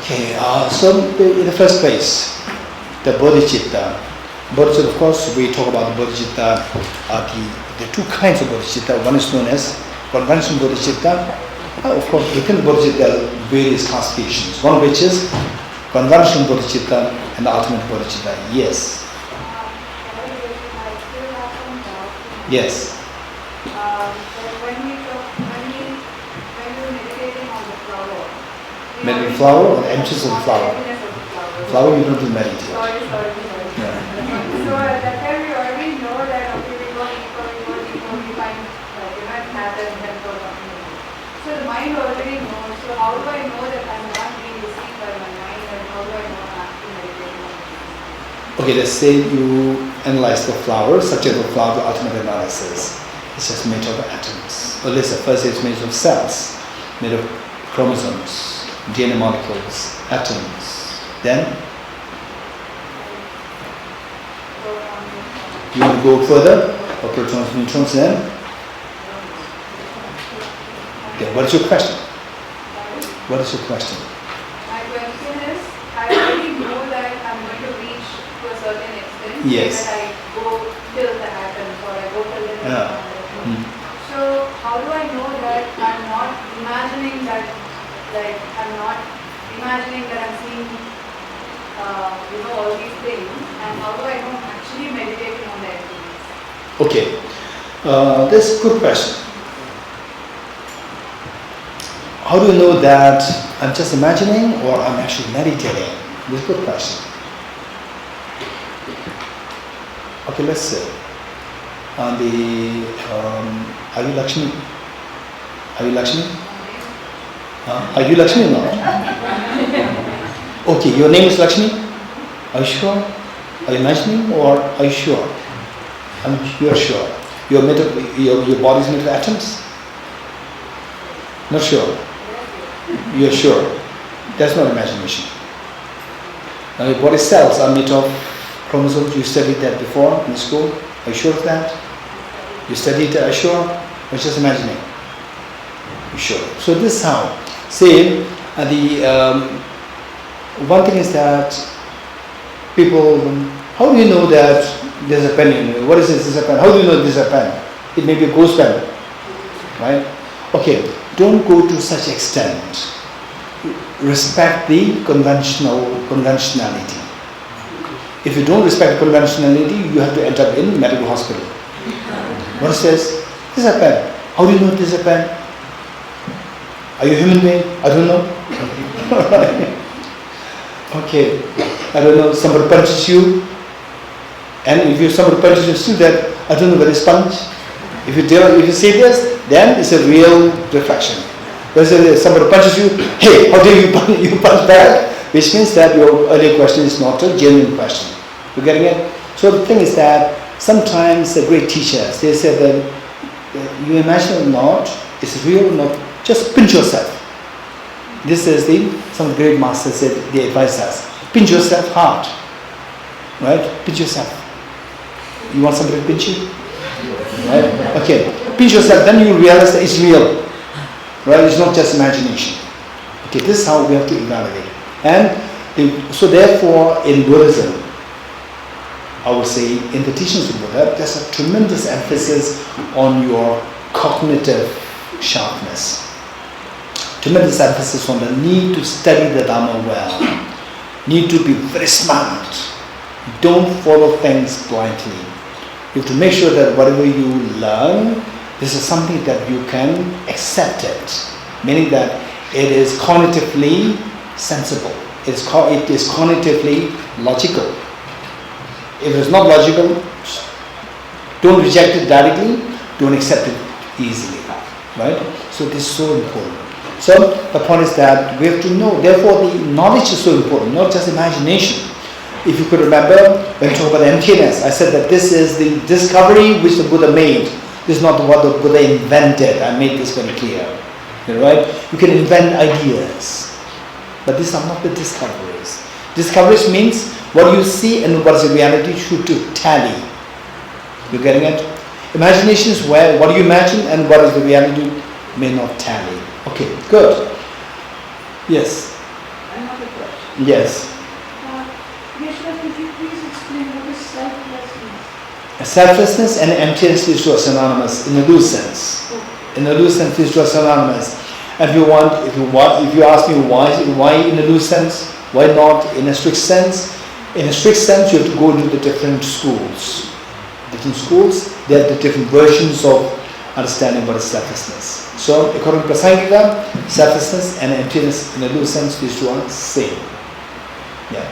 Okay, so in the first place, the Bodhicitta. Bodhicitta, of course, we talk about the Bodhicitta, the two kinds of Bodhicitta. One is known as conventional Bodhicitta. Of course, within Bodhicitta, there are various classifications. One of which is conventional Bodhicitta and the ultimate Bodhicitta. Yes. Yes. When you're meditating on the flower. Meditate flower or the emptiness of the flower? Flower you don't do meditate. Sorry. Yeah. So at that time we already know that okay, we go deeper, we find matter and then go down. So the mind already knows. So how do I know that I'm not being deceived by my mind, and how do I know I'm actually meditating on it? Okay, let's say you analyze the flower, subject of flower, the ultimate analysis. It's just made of atoms. Or let's say first it's made of cells, made of chromosomes, DNA molecules, atoms. Then you want to go further, or protons, neutrons, then? Okay, what is your question? What is your question? My question is, I already know that I'm going to reach to a certain extent. Yes. That I go till the atoms or I go till the Yeah. So how do I know that I'm not imagining that, like I'm not imagining that I'm seeing, all these things, and how do I know I'm actually meditating on the emptiness? Okay, that's a good question. How do you know that I'm just imagining or I'm actually meditating? This is a good question. Okay, let's say are you Lakshmi? Are you Lakshmi? Are you Lakshmi now? Okay, your name is Lakshmi? Are you sure? Are you imagining or are you sure? You're sure. Your body is made of atoms? Not sure. You're sure? That's not imagination. Now your body cells are made of chromosomes. You studied that before in school. Are you sure of that? You studied that, are you sure? Or just imagining? You sure? So this is how. Say, one thing is that people, how do you know that there's a pen in you? What is this? This is a pen. How do you know this is a pen? It may be a ghost pen, right? Okay, don't go to such extent. Respect the conventionality. If you don't respect conventionality, you have to end up in medical hospital. One says, this is a pen. How do you know this is a pen? Are you a human being? I don't know. Okay, I don't know, somebody punches you, and if somebody punches you still that, I don't know whether it's punch. If you say this, then it's a real reflection. Whereas somebody punches you, hey, how dare you punch back? Which means that your earlier question is not a genuine question. You getting it? So the thing is that sometimes the great teachers, they say that you imagine or not, it's real or not, just pinch yourself. This is some great masters said, they advise us, pinch yourself hard, right? Pinch yourself. You want somebody to pinch you? Right? Okay, pinch yourself, then you realize that it's real, right? It's not just imagination. Okay, this is how we have to evaluate. And so therefore, in Buddhism, I would say, in the teachings of Buddha, there's a tremendous emphasis on your cognitive sharpness. Tremendous emphasis on the need to study the Dhamma well, need to be very smart. Don't follow things blindly. You have to make sure that whatever you learn, this is something that you can accept it, meaning that it is cognitively sensible. It is cognitively logical. If it is not logical, don't reject it directly, don't accept it easily. Right? So this is so important. So the point is that we have to know, therefore the knowledge is so important, not just imagination. If you could remember, when we talk about emptiness, I said that this is the discovery which the Buddha made. This is not what the Buddha invented. I made this very clear. Right? You can invent ideas, but these are not the discoveries. Discoveries means what you see and what is the reality should to tally. You getting it? Imagination is where what you imagine and what is the reality may not tally. Okay, good. Yes. Another question. Yes. Geshe, could you please explain what is selflessness? Selflessness and emptiness is to synonymous in a loose sense. In a loose sense, these two are synonymous. And if you ask me why in a loose sense, why not in a strict sense? In a strict sense, you have to go into the different schools. Different schools, they have the different versions of understanding what is selflessness. So, according to Prasangika, selflessness and emptiness in a loose sense, these two are same. Yeah.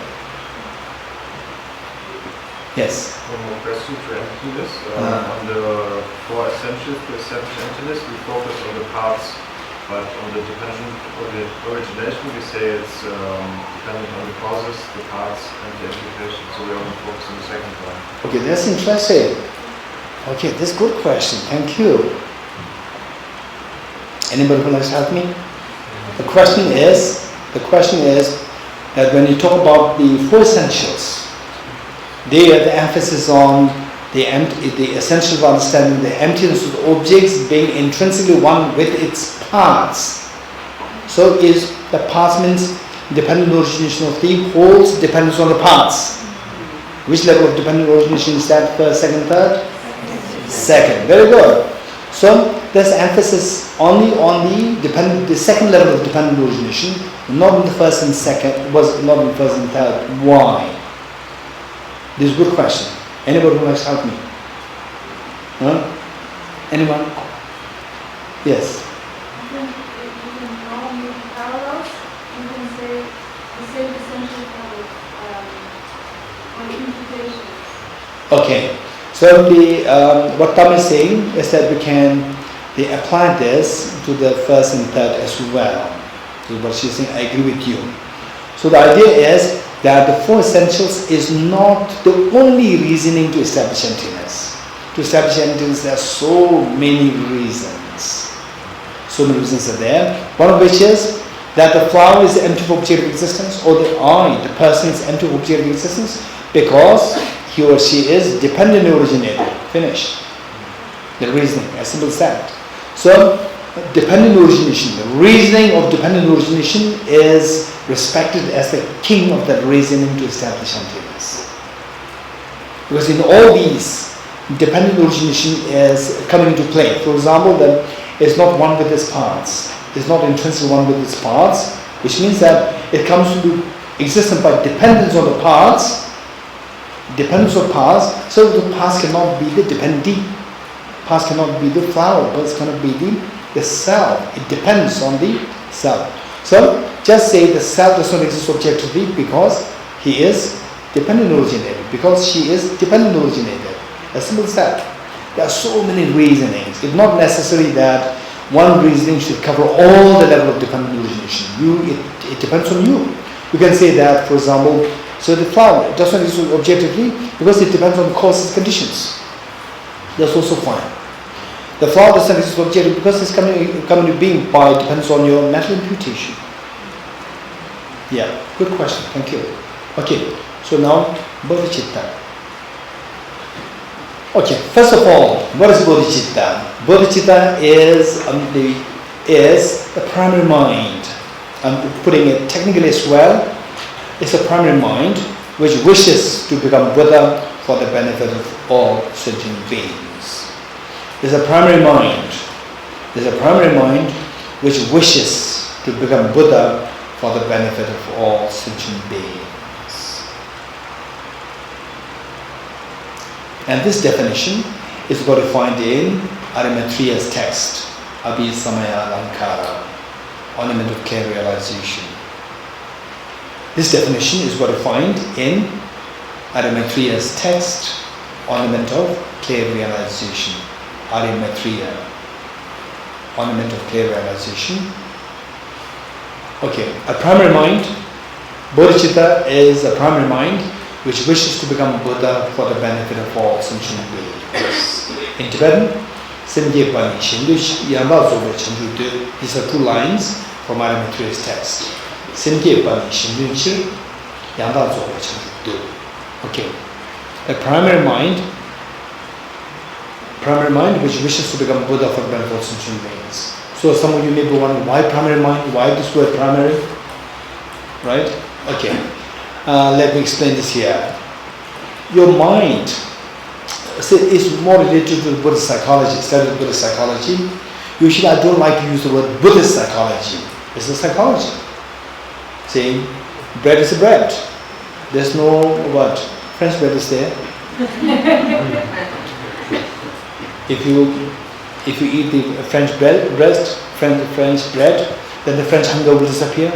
Yes. One more question to emptiness. On the four essentials to establish emptiness, we focus on the parts, but on the dependent or the origination, we say it's dependent on the causes, the parts, and the implications. So we only focus on the second one. Okay, that's interesting. Okay, that's a good question. Thank you. Anybody who likes to help me? The question is that when you talk about the four essentials, there the emphasis on the essential of understanding the emptiness of the objects being intrinsically one with its parts. So is the parts means dependent origination of the wholes dependence on the parts. Which level of dependent origination is that? First, second, third? Second. Very good. So there's emphasis only on the second level of dependent origination, not in the first and second, not in the first and third. Why? This is a good question. Anybody who likes to help me? Huh? Anyone? Yes. You can now make parallels. You can say the same essential on implications. Okay. So what Tam is saying is that we can apply this to the first and third as well. So what she's saying, I agree with you. So the idea is that the four essentials is not the only reasoning to establish emptiness. To establish emptiness, there are so many reasons. So many reasons are there. One of which is that the flower is empty of objective existence, or the I, the person, is empty of objective existence? Because he or she is dependent originated. Finished. The reasoning, as simple as that. So, dependent origination, the reasoning of dependent origination is respected as the king of that reasoning to establish emptiness. Because in all these, dependent origination is coming into play. For example, that it's not one with its parts. It's not intrinsically one with its parts, which means that it comes into existence by dependence on the parts. Dependence on parts, so the parts cannot be the dependee. Parts cannot be the flower, but it's cannot be the self. It depends on the self. So just say the self does not exist objectively because he is dependent originated, because she is dependent originated. As simple as that. There are so many reasonings. It's not necessary that one reasoning should cover all the level of dependent origination. It depends on you. You can say that, for example, so the flower does not exist objectively because it depends on causes, conditions. That's also fine. The flower does not exist objectively because it's coming to being by depends on your mental imputation. Yeah, good question. Thank you. Okay, so now Bodhicitta. Okay, first of all, what is Bodhicitta? Bodhicitta is the primary mind. I'm putting it technically as well. It's a primary mind which wishes to become Buddha for the benefit of all sentient beings. There's a primary mind. There's a primary mind which wishes to become Buddha for the benefit of all sentient beings. And this definition is got to find in Arimatriya's text, Abhisamaya Alankara, Ornament of Clear Realization. This definition is what you find in Arimatriya's text, Ornament of Clear Realization. Arimatriya, Ornament of Clear Realization. Okay, a primary mind, Bodhicitta is a primary mind which wishes to become Buddha for the benefit of all sentient beings. In Tibetan, Semgye Bani Shindush Yamba Zobe Chandu. These are two lines from Arimatriya's text. Semgye Bani Shindush Yamba Zobe Chandu. Okay. A primary mind which wishes to become Buddha for the benefit of all sentient beings. So some of you may be wondering, why primary mind? Why this word primary? Right? Okay. Let me explain this here. Your mind is more related to Buddhist psychology, study of Buddhist psychology. Usually I don't like to use the word Buddhist psychology. It's a psychology. Saying bread is a bread. There's no what? French bread is there. If you eat the French bread, then the French hunger will disappear.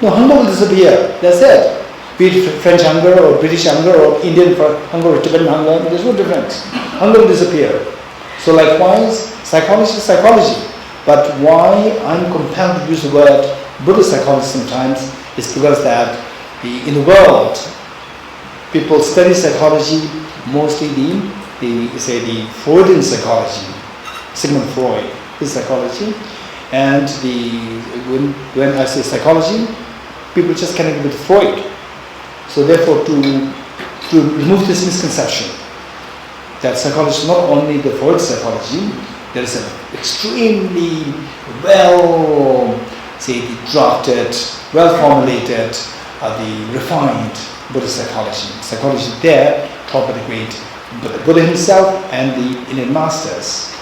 No, hunger will disappear. That's it. Be it French hunger or British hunger or Indian hunger or Tibetan hunger, there's no difference. Hunger will disappear. So likewise, psychology is psychology. But why I'm compelled to use the word Buddhist psychology sometimes is because that in the world, people study psychology, mostly the Freudian psychology, Sigmund Freud, his psychology, and when I say psychology, people just connect with Freud. So therefore, to remove this misconception that psychology is not only the Freud psychology, there is an extremely drafted, well-formulated, the refined Buddhist psychology. Psychology there taught by the great Buddha himself and the Indian masters.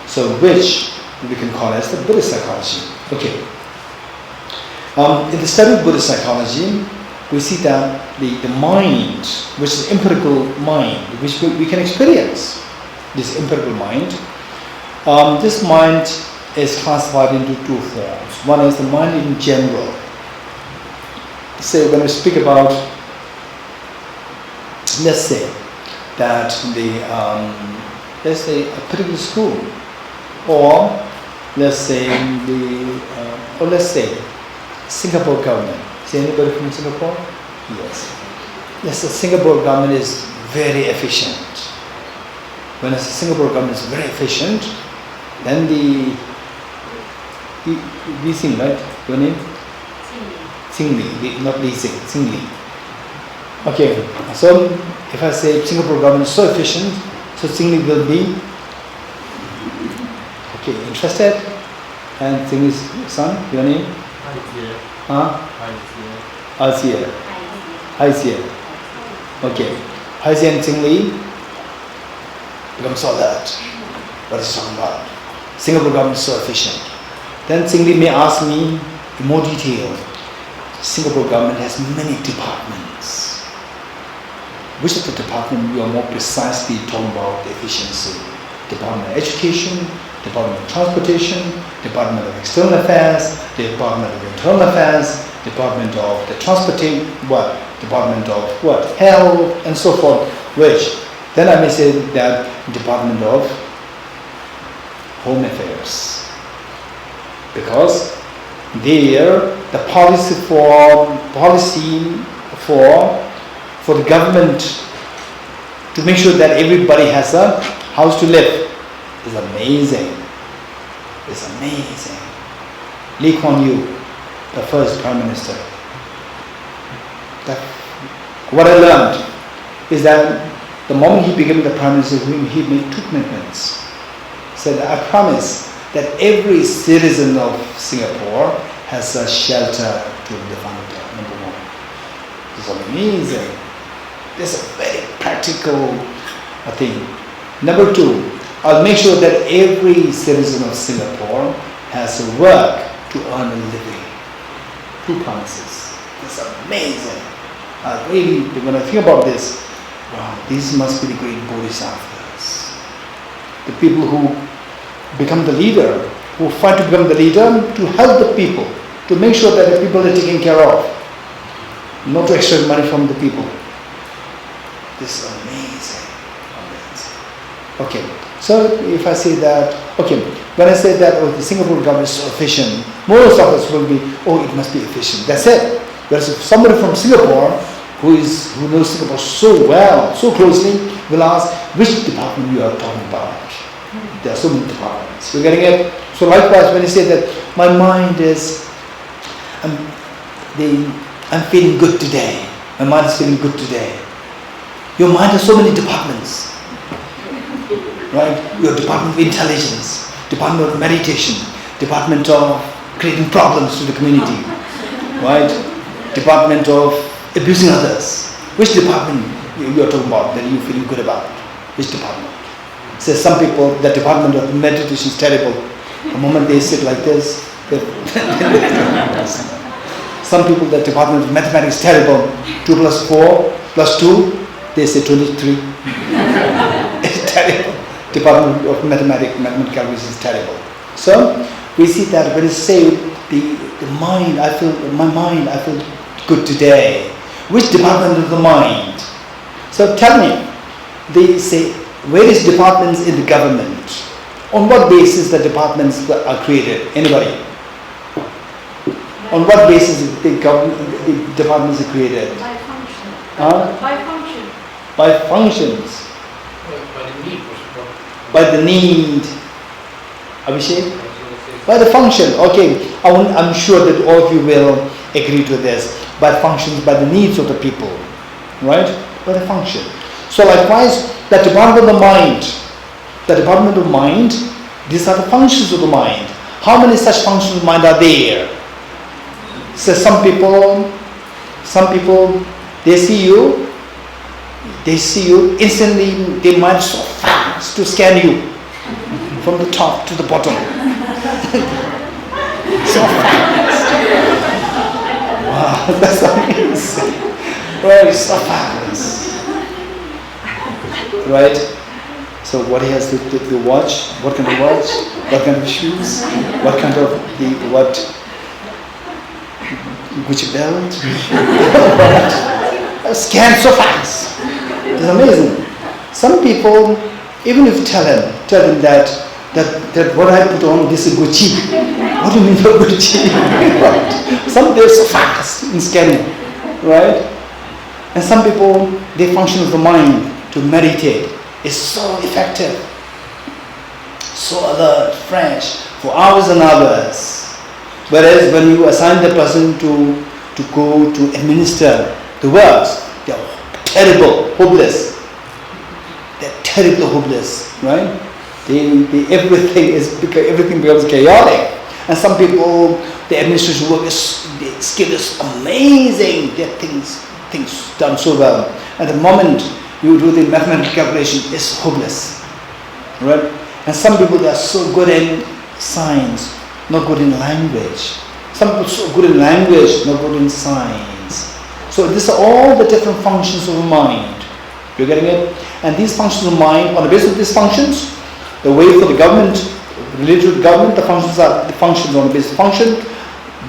So which we can call as the Buddhist psychology. Okay. In the study of Buddhist psychology, we see that the mind, which is empirical mind, which we can experience, this empirical mind, this mind is classified into two forms. One is the mind in general. Say when we speak about, let's say that let's say a particular school, or let's say Singapore government. Is anybody from Singapore? Yes. Yes, the Singapore government is very efficient. When I say Singapore government is very efficient, then Li Sing, right? Your name? Singli, not Li Sing, Singli. Okay, so if I say Singapore government is so efficient, so Singli will be, okay, interested? And Singli's son, your name? Huh? Haizia. Haizia. Okay. Haizia and Singli become so alert. What is he talking about? Singapore government is so efficient. Then Singli may ask me in more detail. Singapore government has many departments. Which of the department you are more precisely talking about the efficiency? Department of Education, Department of Transportation, Department of External Affairs, Department of Internal Affairs, Department of the Transporting, what? Department of what? Health, and so forth. Which? Then I may say that Department of Home Affairs. Because there the policy for the government to make sure that everybody has a house to live is amazing. It's amazing. Lee Kuan Yew, the first Prime Minister. What I learned is that the moment he became the Prime Minister, he made two commitments. He said, I promise that every citizen of Singapore has a shelter to live under, number one. It's amazing. It's a very practical thing. Number two, I'll make sure that every citizen of Singapore has a work to earn a living. Two promises. It's amazing. Really, when I think about this, wow, these must be the great Bodhisattvas. The people who become the leader, who fight to become the leader, to help the people, to make sure that the people are taken care of, not to extract money from the people. This is amazing. Amazing. Okay, so if I say that, okay, when I say that, the Singapore government is so efficient, most of us will be, it must be efficient. That's it. Whereas if somebody from Singapore who knows Singapore so well, so closely, will ask which department you are talking about. There are so many departments. You're getting it? So likewise, when you say that my mind is, I'm feeling good today. My mind is feeling good today. Your mind has so many departments, right? Your department of intelligence, department of meditation, department of creating problems to the community, right? Department of abusing others. Which department you are talking about that you feeling good about? Which department? So some people, the department of meditation is terrible. The moment they sit like this, some people, the department of mathematics is terrible. 2 plus 4 plus 2, they say 23. It's terrible. Department of mathematical calculus is terrible. So we see that when you say the mind, I feel good today. Which department of the mind? So tell me, they say various departments in the government. On what basis the departments are created? Anybody? On what basis the departments are created? By function. Huh? By function. By functions. By the need. By the need. Abhishek? By the function. Okay, I'm sure that all of you will agree to this. By functions, by the needs of the people. Right? By the function. So likewise, the department of the mind. The department of mind, these are the functions of the mind. How many such functions of mind are there? So some people, they see you instantly, their mind is so fast to scan you from the top to the bottom. So fast. Wow, that's amazing. Right, so fast. Right? So what he has to watch, what kind of watch, what kind of shoes, what kind of Gucci belt, scan so fast. It's amazing. Some people, even if you tell them that what I put on, this is Gucci. What do you mean by Gucci? Right? Some they're so fast in scanning, right? And some people, they function of the mind to meditate. It's so effective, so alert, fresh, for hours and hours. Whereas when you assign the person to go to administer the works, they are terrible, hopeless. They're terribly hopeless, right? Everything becomes chaotic. And some people, the administration work the skill is amazing. Their things done so well. At the moment you do the mathematical calculation, it's hopeless, right? And some people, they are so good in science, not good in language. Some people so good in language, not good in science. So these are all the different functions of the mind. You're getting it? And these functions of mind, on the basis of these functions, the way for the government, related to the government, the functions on the basis of function,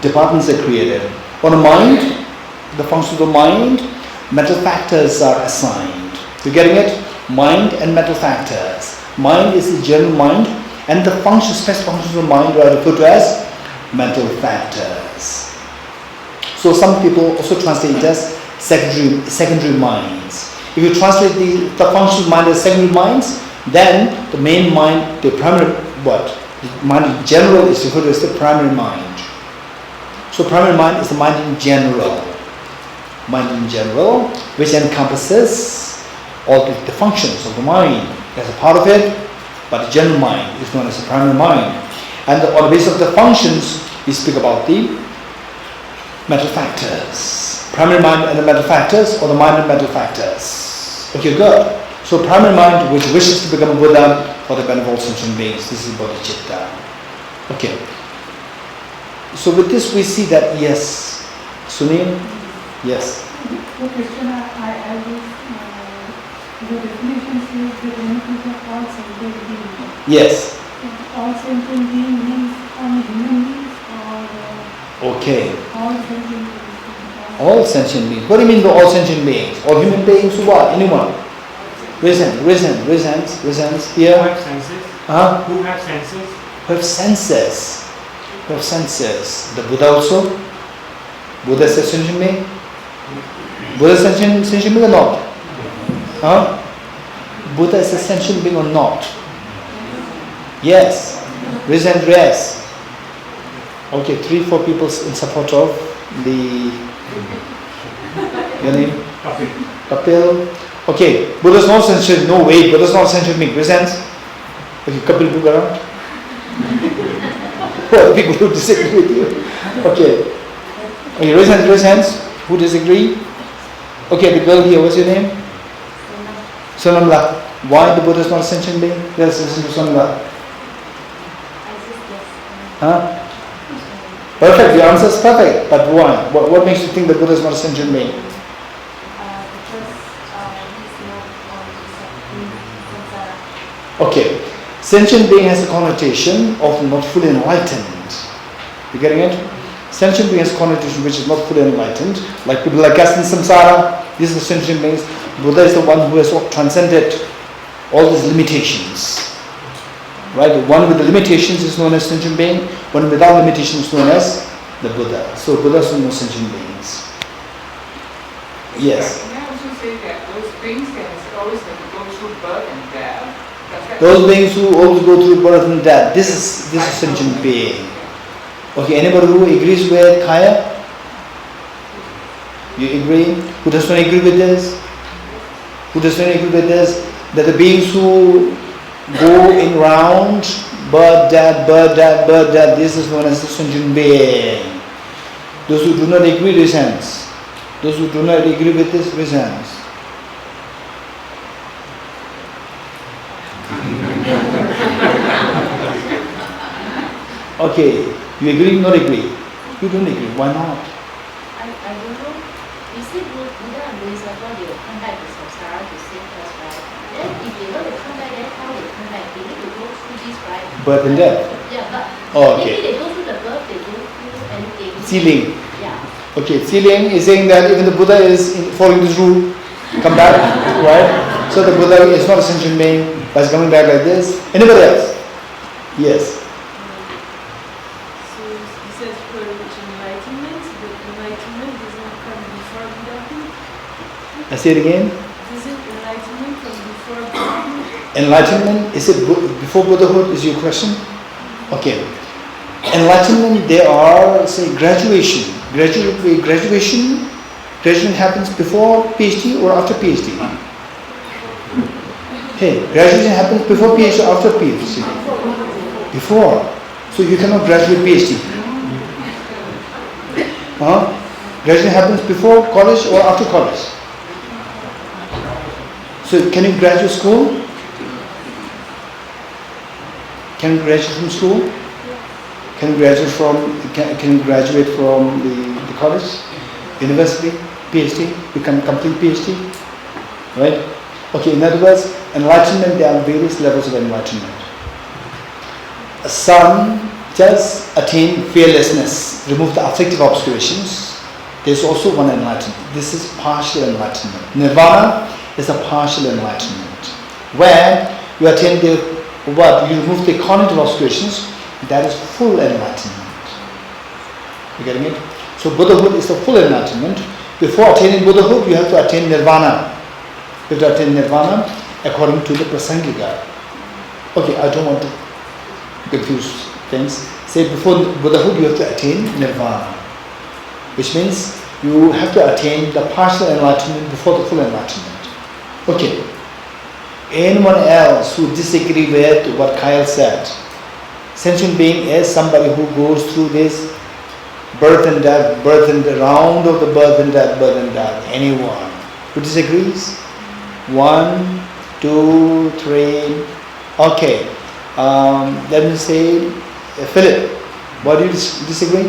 departments are created. On the mind, the functions of the mind, mental factors are assigned. You're getting it? Mind and mental factors. Mind is the general mind, and the special functions of mind are referred to as mental factors. So some people also translate it as secondary minds. If you translate the functions of mind as secondary minds, then the main mind, the primary, the mind in general is referred to as the primary mind. So primary mind is the mind in general. Mind in general, which encompasses all the functions of the mind as a part of it, but the general mind is known as the primary mind. And on the basis of the functions, we speak about the mental factors. Primary mind and the mental factors, or the mind and mental factors. Okay, good. So primary mind, which wishes to become Buddha for the benefit of all sentient beings, this is Bodhicitta. Okay. So with this we see that, yes. Sunil? Yes. The question I was, the definition says the benefit of all sentient beings. Yes. All sentient beings means only human beings or Okay. all sentient beings? All sentient beings. What do you mean by all sentient beings? All human beings? What? Anyone? Reason. Here. Who have senses? Huh? Who have senses? Who have senses. Who have senses. The Buddha also? Buddha is a sentient being? Buddha is a sentient being or not? Huh? Buddha is a sentient being or not? Yes. Reason, yes. Okay, 3-4 people in support of the... Your name? Kapil. Okay, Buddha is not sentient. No way, Buddha is not sentient being. Reasons? Okay, Kapil, look around. What people who disagree with you? Okay. Okay, raise hands. Who disagree? Okay, the girl here, what's your name? Sonamla. Why the Buddha is not a sentient being? Yes, listen to Sonamla. Huh? Perfect, your answer is perfect. But why? What makes you think the Buddha is not a sentient being? Okay. Sentient being has a connotation of not fully enlightened. You getting it? Sentient being has a connotation which is not fully enlightened. Like people like us in samsara, these are sentient beings. Buddha is the one who has transcended all these limitations. Right? The one with the limitations is known as sentient being. One without limitations is known as the Buddha. So Buddha is no sentient beings. Yes. Can I also say that those beings can always go through birth and death? Those beings who always go through birth and death. This is sentient being. Okay, anybody who agrees with Kaya? You agree? Who does not agree with this? Who does not agree with this? That the beings who go in round, birth, death, this is known as the sentient being. Those who do not agree, raise hands. Those who do not agree with this, raise hands. Okay, you agree, not agree? You don't agree, why not? I don't know. You see, Buddha and Bodhisattva, they will come back to samsara to save us, right? Then if they want to come back, then how they come back? They need to go through this, right? Birth and death? Yeah, but Okay. maybe they go through the birth, they go through anything. Sealing. Yeah. Okay, sealing is saying that even the Buddha is following this rule, come back, right? So the Buddha is not a sentient being, but is coming back like this. Anybody else? Yes. So he says for enlightenment, but enlightenment doesn't come before Buddhahood. I say it again. Doesn't enlightenment come before Buddhahood? Enlightenment, is it before Buddhahood is your question? Okay. enlightenment, they are, say, graduation. Graduation happens before PhD or after PhD? Hey, graduation happens before PhD or after PhD? Before. So you cannot graduate PhD. Graduation happens before college or after college? So can you graduate school? Can you graduate from school? Can you graduate from the college, university, PhD? You can complete PhD, right? Okay. In other words, enlightenment. There are various levels of enlightenment. Some just attain fearlessness, remove the afflictive obscurations. There's also one enlightenment. This is partial enlightenment. Nirvana is a partial enlightenment, where you attain the what? You remove the cognitive obscurations. That is full enlightenment. You getting it? So Buddhahood is the full enlightenment. Before attaining Buddhahood, you have to attain Nirvana. You have to attain Nirvana according to the Prasangika. Okay, I don't want to confuse things. Say before Buddhahood, you have to attain Nirvana, which means you have to attain the partial enlightenment before the full enlightenment. Okay. Anyone else who disagree with what Kyle said? Sentient being is somebody who goes through this birth and death, birth and the round of the birth and death, birth and death. Anyone who disagrees? 1, 2, 3. Okay. Let me say, Philip, what do you disagree?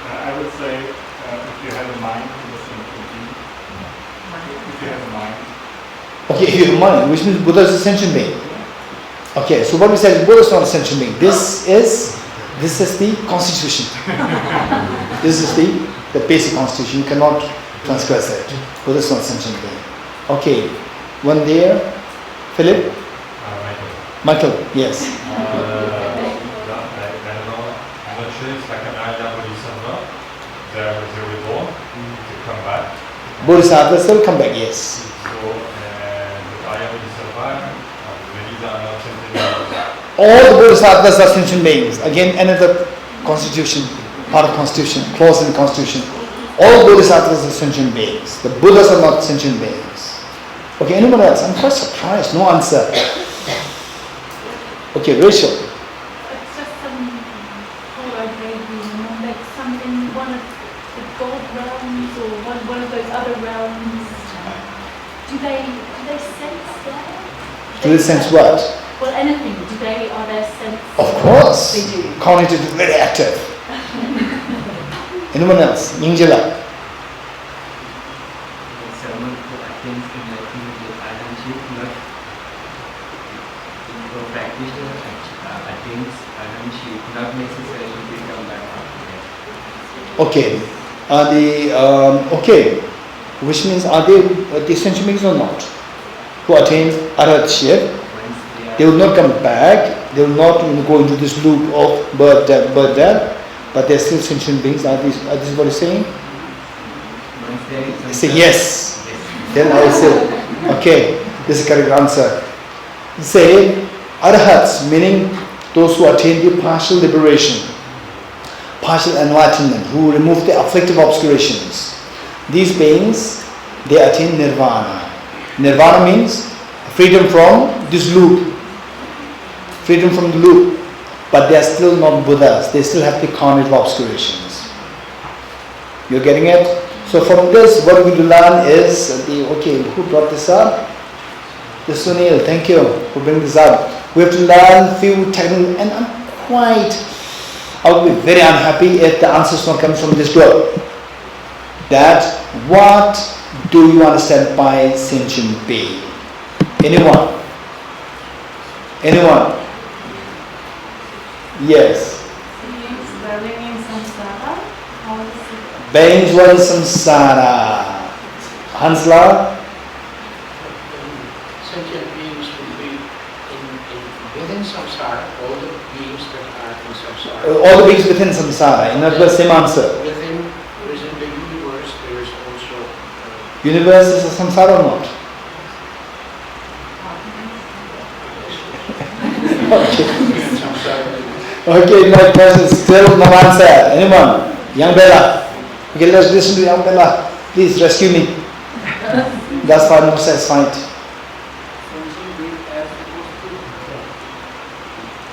I would say if you have a mind, listen to me. If you have a mind. Okay, if you have a mind, which means Buddha is a sentient being. Okay, so what we said is Buddha is not a sentient being. This is the constitution. This is the basic constitution. You cannot transgress it. Buddha is not a sentient being. Okay, one there. Philip? Michael, yes. I'm not sure it's like an Arya Bodhisattva. They're reborn to come back. Bodhisattvas will come back, yes. So, the Arya Bodhisattva, these are not sentient beings. All the Bodhisattvas are sentient beings. Again, another constitution, part of constitution, clause in the constitution. All Bodhisattvas are sentient beings. The Buddhas are not sentient beings. Okay, anyone else? I'm quite surprised. No answer. Okay, Rachel. It's just some color maybe, like something, one of the gold realms or one of those other realms. Do they sense that? Do they sense what? Well, anything. Are their sense? Of course. They do. Cognitive is very active. Anyone else? Ninjala. Someone who attains enlightenment with arhanship, not practitioner attains arhanship, not necessarily become back after Okay. Okay. Which means are they the sentient beings or not? Who attain arhatship? They will not come back. They will not go into this loop of birth, death, but they are still sentient beings. Are this what you're saying? Say yes. Then I will say, okay, this is the correct answer. Say arhats, meaning those who attain the partial liberation, partial enlightenment, who remove the afflictive obscurations. These beings, they attain nirvana. Nirvana means freedom from this loop. Freedom from the loop. But they are still not Buddhas. They still have the cognitive obscurations. You're getting it? So from this, what we will learn is, who brought this up? This Sunil, thank you for bringing this up. We have to learn few technical, and I would be very unhappy if the answers don't come from this group. That, what do you understand by sentient being? Anyone? Anyone? Yes. Dwelling in samsara. Beings were in samsara. Hansla? Sentient beings would be within samsara, all the beings that are in samsara. All the beings within samsara. In other words, same answer. Within the universe, there is also. Universe is a samsara or not? Okay, no questions. Still no answer. Anyone? Young Bella. Okay, let's listen to Young Bella. Please rescue me. That's far more satisfied.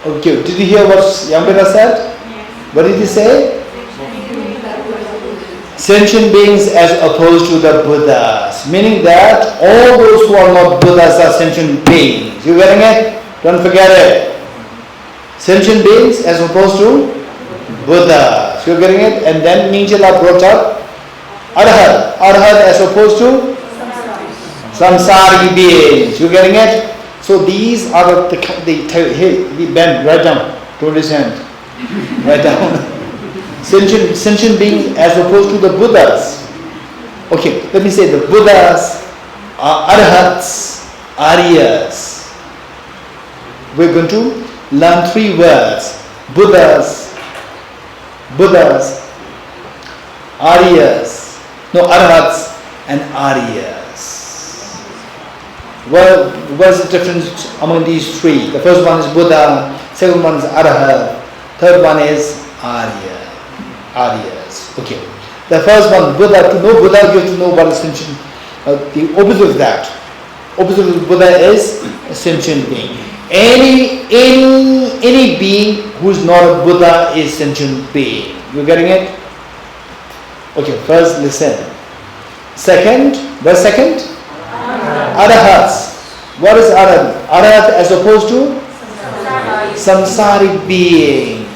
Okay, did you hear what Young Bella said? Yes. What did he say? Sentient beings as opposed to the Buddhas. Meaning that all those who are not Buddhas are sentient beings. You getting it? Don't forget it. Sentient beings as opposed to Buddhas. You're getting it? And then Ninjala brought up Arhat. Arhat as opposed to Samsari beings. You're getting it? So these are the Ben, write down. Don't raise hand. Write down. Sentient beings as opposed to the Buddhas. Okay, let me say the Buddhas are Arhats, Aryas. We're going to learn 3 words. Buddhas, Aryas, Arhats and Aryas. Well, what's the difference among these 3? The first one is Buddha, second one is Arhat, third one is Arya. Aryas. Okay. The first one, Buddha. To know Buddha, you have to know what is sentient. The opposite of that. Opposite of Buddha is a sentient being. Any being who is not a Buddha is sentient being. You getting it? Okay. First, listen. Second, what's second? Arahats. What is Arahat? Arahat as opposed to samsaric being.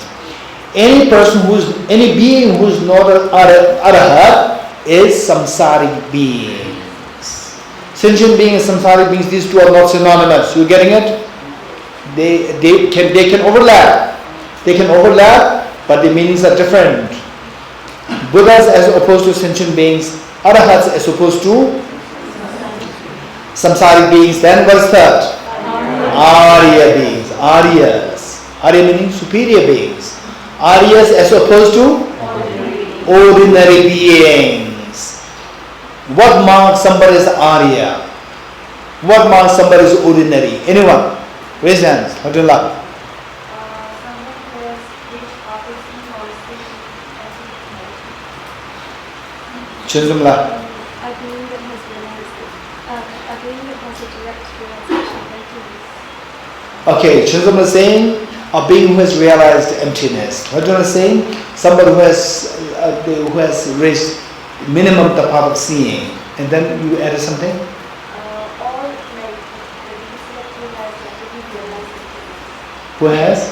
Any being who is not an Arahat is samsaric beings. Sentient beings and samsaric beings, these two are not synonymous. You getting it? They can overlap. They can overlap, but the meanings are different. Buddhas as opposed to sentient beings, Arahats as opposed to samsaric beings. Then what's third? Arya beings. Aryas. Arya meaning superior beings. Aryas as opposed to ordinary beings. What marks somebody as Arya? What marks somebody as ordinary? Anyone? Raise hands. Alhamdulillah. Chinzumla. Okay, Chinzum is saying a being who has realized emptiness. What do I say? Somebody who has reached minimum the path of seeing. And then you added something? Who has?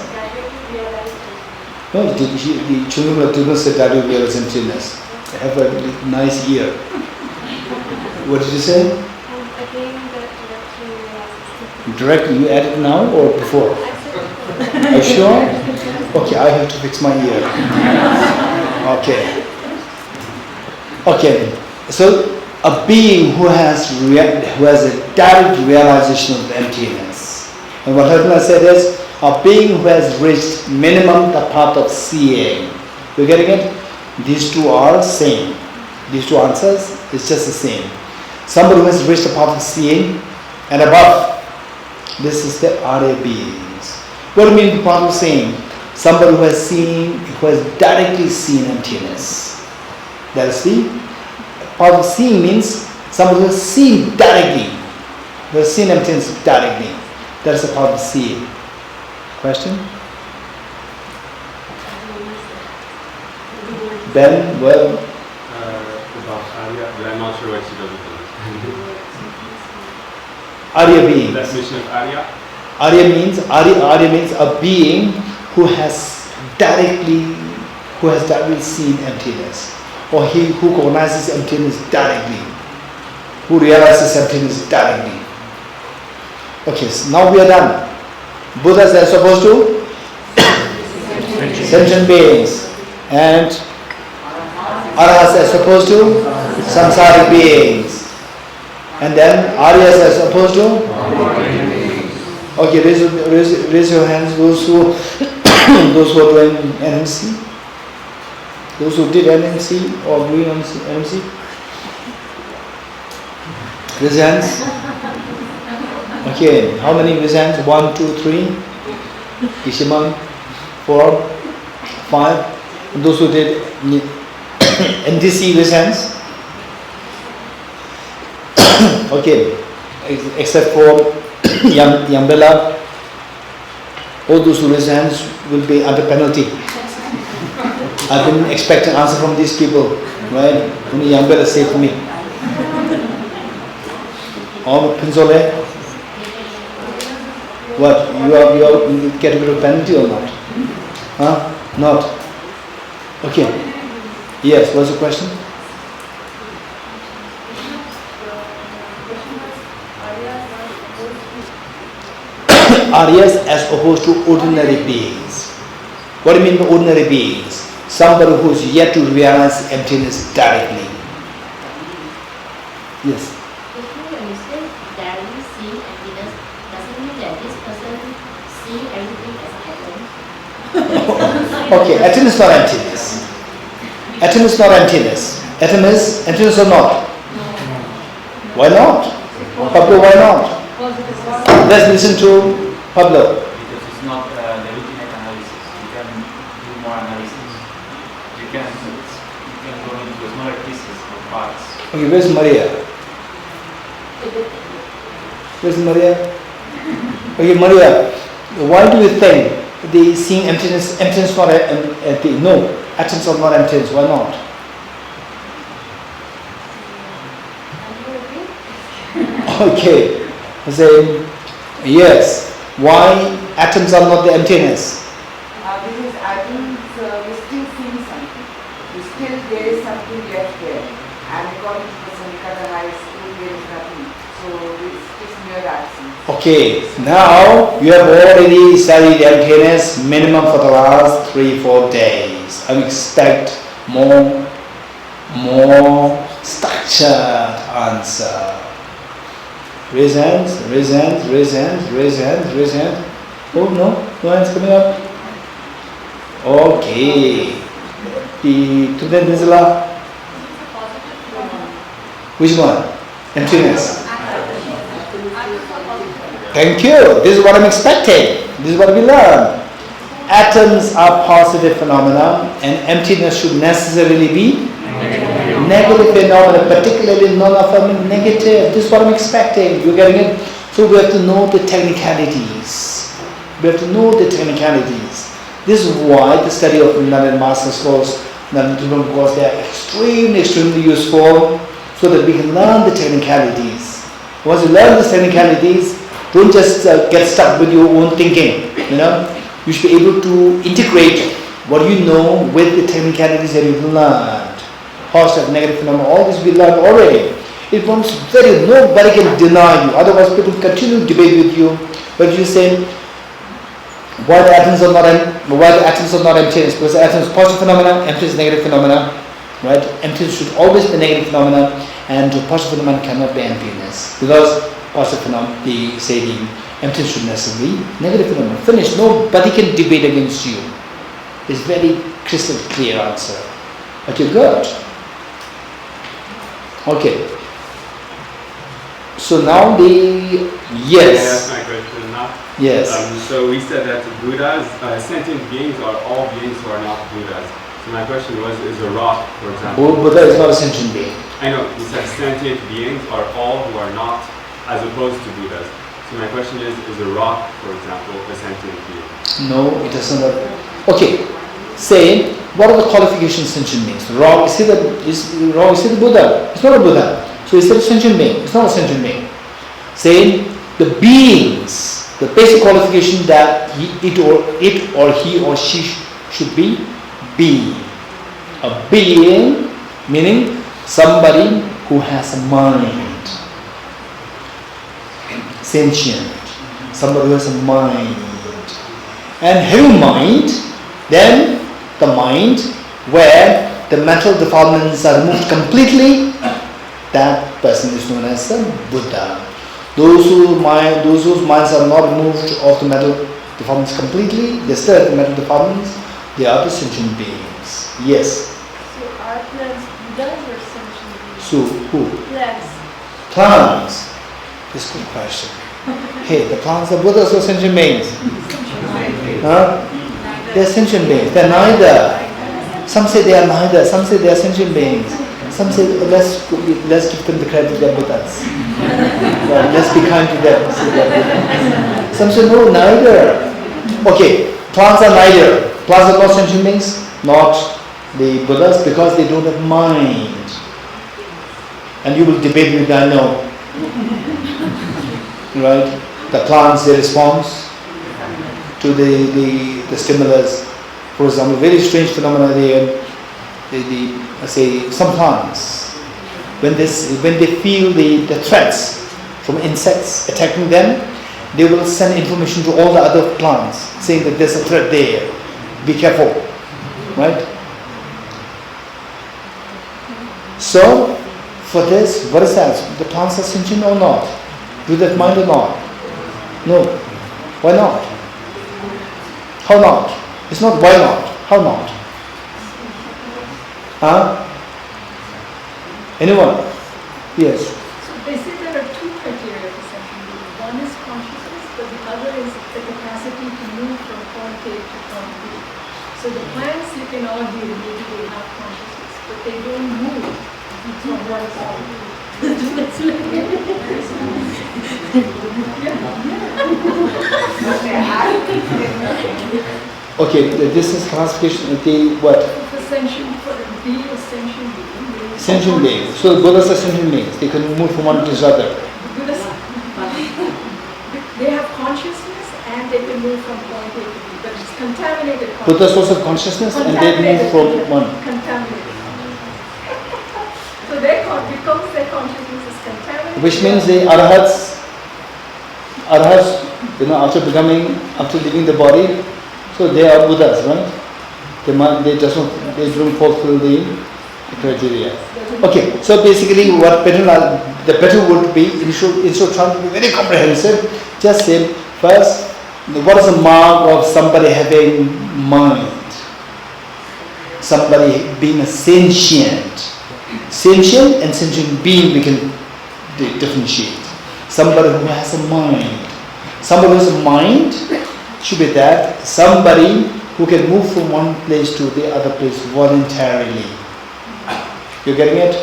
No, the Chinzum did not say that you realize emptiness. They have a nice ear. What did you say? Directly, you added now or before? Are you sure? Okay, I have to fix my ear. Okay. So a being who has a direct realization of emptiness. And what I said is a being who has reached minimum the path of seeing. You getting it? These two are same. These two answers is just the same. Somebody who has reached the path of seeing and above. This is the Arya beings. What do you mean the path of seeing? Somebody who has directly seen emptiness. That is the path of seeing means somebody who has seen directly. Who has seen emptiness directly. That is the path of seeing. Question? Ben, well. About Arya, but I'm not sure what she does. Arya beings. Definition of Arya? Arya means a being who has directly seen emptiness, or he who cognizes emptiness directly, who realizes emptiness directly. Okay, so now we are done. Buddhas are supposed to sentient beings, and Arhats are supposed to samsaric beings. And then Aryas as opposed to? Okay, raise your hands, those who are doing NMC. Those who did NMC or doing NMC. Raise your hands. Okay, how many raise hands? 1, 2, 3. Ishiman. 4, 5. Those who did NDC, raise hands. Okay, except for young Bella, all those who raise hands will be under penalty. I've been expecting answer from these people, right? Only young Bella saved me. Or Pinzole, what? You are getting rid of penalty or not? Huh? Not. Okay. Yes. What's the question? Aryas as opposed to ordinary beings. What do you mean by ordinary beings? Somebody who is yet to realize emptiness directly. Yes. When you say directly see emptiness, doesn't mean that this person see everything as atom. Okay, atom is not emptiness. Atom is not emptiness. Atom is emptiness or not? Why not? Pablo, why not? Let's listen to Pablo. Because it's not the ultimate analysis. You can do more analysis. You can go into smaller pieces or parts. Okay, where's Maria? Where's Maria? Okay, Maria, why do you think the seeing emptiness not empty? No, atoms are not emptiness. Why not? Okay, I say yes. Why atoms are not the emptiness? Because atoms, we still see something. There is something left there. And according to the Sankara, still there is nothing. So it's mere absence. Okay, now you have already studied emptiness minimum for the last 3-4 days. I expect more structured answer. Raise hands, raise hands, raise hands, raise hands, raise hands. Oh no hands coming up. Okay. The Tudent Nizla. Which one? Emptiness. Thank you. This is what I'm expecting. This is what we learn. Atoms are positive phenomena and emptiness should necessarily be negative phenomena, particularly non-affirming negative. This is what I'm expecting. You're getting it? So we have to know the technicalities. We have to know the technicalities. This is why the study of Nunnery Master's course, Nunnery course, they are extremely useful so that we can learn the technicalities. Once you learn the technicalities, don't just get stuck with your own thinking. You should be able to integrate what you know with the technicalities that you've learned. Positive, negative phenomena, all this we learned already. It becomes nobody can deny you. Otherwise, people continue to debate with you. But you say, why the atoms are not emptiness? Because the atoms is positive phenomena, emptiness is negative phenomena, right? Emptiness should always be negative phenomena, and positive phenomena cannot be emptiness. Because positive phenomena, the emptiness should necessarily be negative phenomena. Finish. Nobody can debate against you. It's very crystal clear answer. But you're good. Okay. So now yes. That's my question now. Yes. So we said that Buddhas, sentient beings are all beings who are not Buddhas. So my question was, is a rock, for example? Buddha is not a sentient being. I know, you said sentient beings are all who are not, as opposed to Buddhas. So my question is a rock, for example, a sentient being? No, it does not. Okay. Say, what are the qualifications sentient beings? Rock, is he the Buddha? It's not a Buddha. So is it a sentient being? It's not a sentient being. Say, the beings, the basic qualification that it or he or she should be being. A being, meaning somebody who has a mind. Sentient. Somebody who has a mind. And having mind, then the mind where the mental defilements are removed completely, that person is known as a Buddha. Those whose minds are not removed of the mental defilements completely, they still have the mental defilements, they are the sentient beings. Yes. So are plants Buddhas or sentient beings? So who? Plants. Plants. This is a good question. Hey, the plants are Buddhas or sentient beings? Huh? They are sentient beings. They are neither. Some say they are neither. Some say they are sentient beings. Some say let's give them the credit they are Buddhas. Well, let's be kind to them. Say they are Buddhas. Some say no, neither. Okay, plants are neither. Plants are not sentient beings, not the Buddhas, because they don't have mind. And you will debate with me, I know. Right? The plants, they respond to the stimulus. For example, very strange phenomena. Say some plants, when they feel the threats from insects attacking them, they will send information to all the other plants saying that there's a threat there. Be careful, right? So, for this, what is that? The plants are sentient or not? Do they have mind or not? No. Why not? How not? It's not why not. How not? Huh? Anyone? Yes. So they say there are two criteria for sentient being. One is consciousness, but the other is the capacity to move from point A to point B. So the plants, you can argue, maybe they have consciousness, but they don't move from one side. Okay, this is classification of the what? Sentient being or sentient being. Sentient beings. So Buddhas are sentient beings. They can move from one to the other. Buddhas, they have consciousness and they can move from point A to B, but it's contaminated consciousness. Buddhas also have consciousness and they move from one. Contaminated. So because their consciousness is contaminated. Which means the arhats, after leaving the body, so they are Buddhas, right? They don't fulfill the criteria. Okay, so basically the better would be, instead of trying to be very comprehensive, just say first, what is the mark of somebody having mind? Somebody being a sentient. Sentient and sentient being we can differentiate. Somebody who has a mind. Somebody who has a mind should be that somebody who can move from one place to the other place voluntarily. You getting it?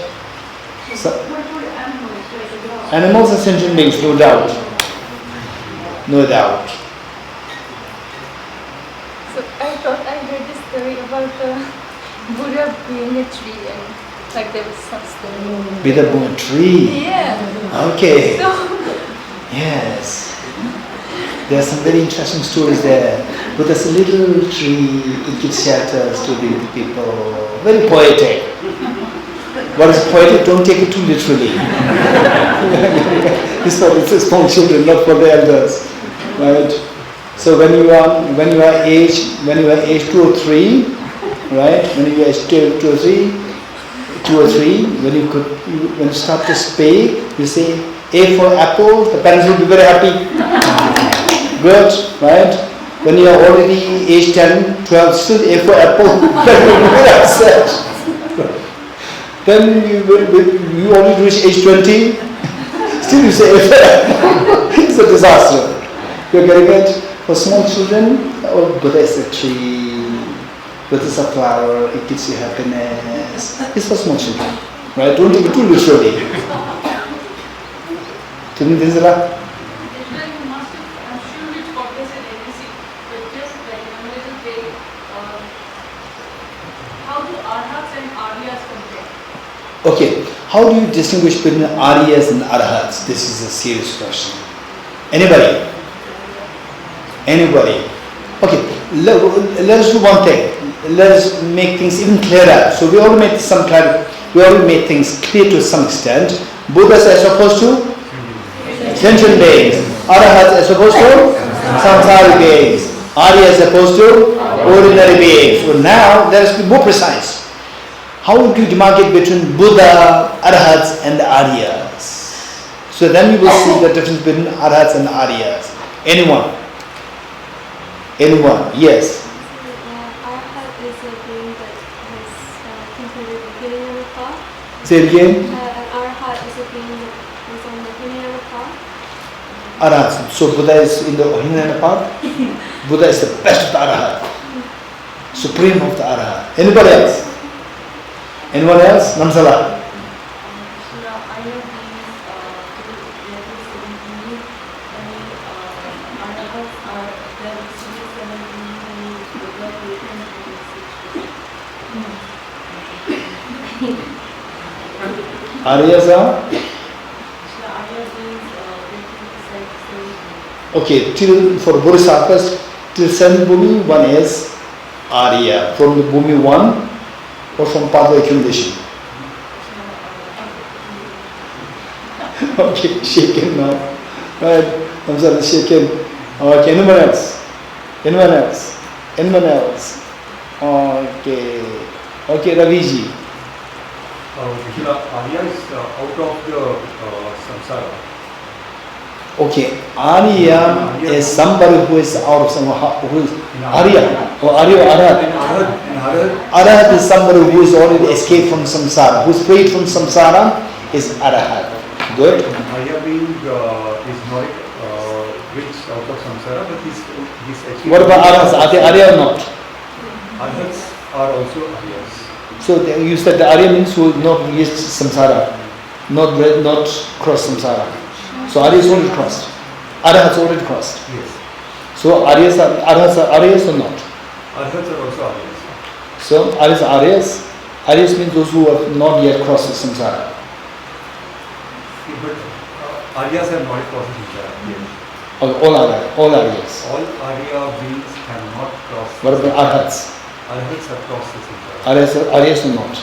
So, animals are sentient beings, no doubt. No doubt. So I thought I heard this story about Buddha being a tree and like there was such Be the Buddha tree. Yeah. Okay. So, yes. There are some very interesting stories there. But there's a little tree, it gives shelters to the people. Very poetic. What is poetic? Don't take it too literally. It's for small children, not for the elders. Right? So when you are age 2 or 3, right? When you are age 2 or 3, when you start to speak, you say A for apple, the parents will be very happy. Good, right? When you are already age 10, 12, still A for apple, then you will be very upset. Then you already reach age 20, still you say A for apple. It's a disaster. You're getting it? For small children, Buddha is a tree, Buddha is a flower, it gives you happiness. It's for small children, right? Don't take it too literally. Tell me, Dinzala. Okay, how do you distinguish between Aryas and Arhats? This is a serious question. Anybody? Okay, let us do one thing. Let us make things even clearer. So we already made things clear to some extent. Buddhas as opposed to sentient beings. Arhats as opposed to samsaric beings. Aryas as opposed to ordinary beings. So now let us be more precise. How do you demarcate between Buddha, Arhats and the Aryas? So then you will see the difference between Arhats and Aryas. Anyone? Yes. Arhat is a being that has completed the beginning of the path. Say it again. Arhat is a being that is on the Hinayana path. Arhats. So Buddha is in the Hinayana path. Buddha is the best of the Arhat. supreme of the Arhat. Anybody else? Anyone else? Namsala. Aryas are? Okay, till for Bodhisattvas, till 7th Bhumi, one is Arya. From the Bhumi 1 or from path of accumulation? Okay, shaken now. Right, I'm sorry, shaken. Okay, anyone else? Anyone else? Anyone else? Okay. Okay, Raviji. Arya is out of the samsara. Okay, Arya is somebody who is out of who is Arya or Arya or Arhat. Arhat is somebody who is already escaped from samsara, who is freed from samsara is Arhat. Good. Arya being is not reached out of samsara, but he's actually. What about Arhats? Are they Arya or not? Arhats are also Aryas. So you said the Arya means who not reached samsara, not crossed samsara. So Arya is already crossed. Arhats already crossed. Yes. So Arhats are Aryas or not? Arhats are also Aryas. So Aryas are Aryas. Aryas means those who have not yet crossed the samsara. But Aryas have not crossed samsara yet. All Aryas. All Arya beings have not crossed. What about Arhats? Arhats have crossed the samsara. Aryas or not?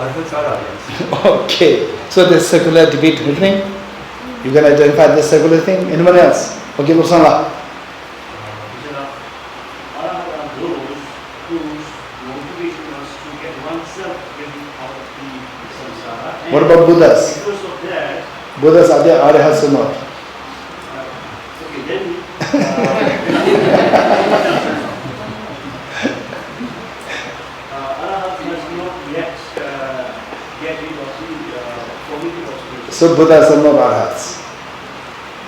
Arhats are Aryas. Okay. So there's circular debate happening. You can identify this circular thing. Anyone else? Okay, Rosana. Those whose motivation was to get oneself out of the samsara. What about Buddhas? Because of that, Buddhas are they Arhats or not? okay, then Arhat must not yet get rid of the cognitive obscuration. So Buddhas are not Arhats.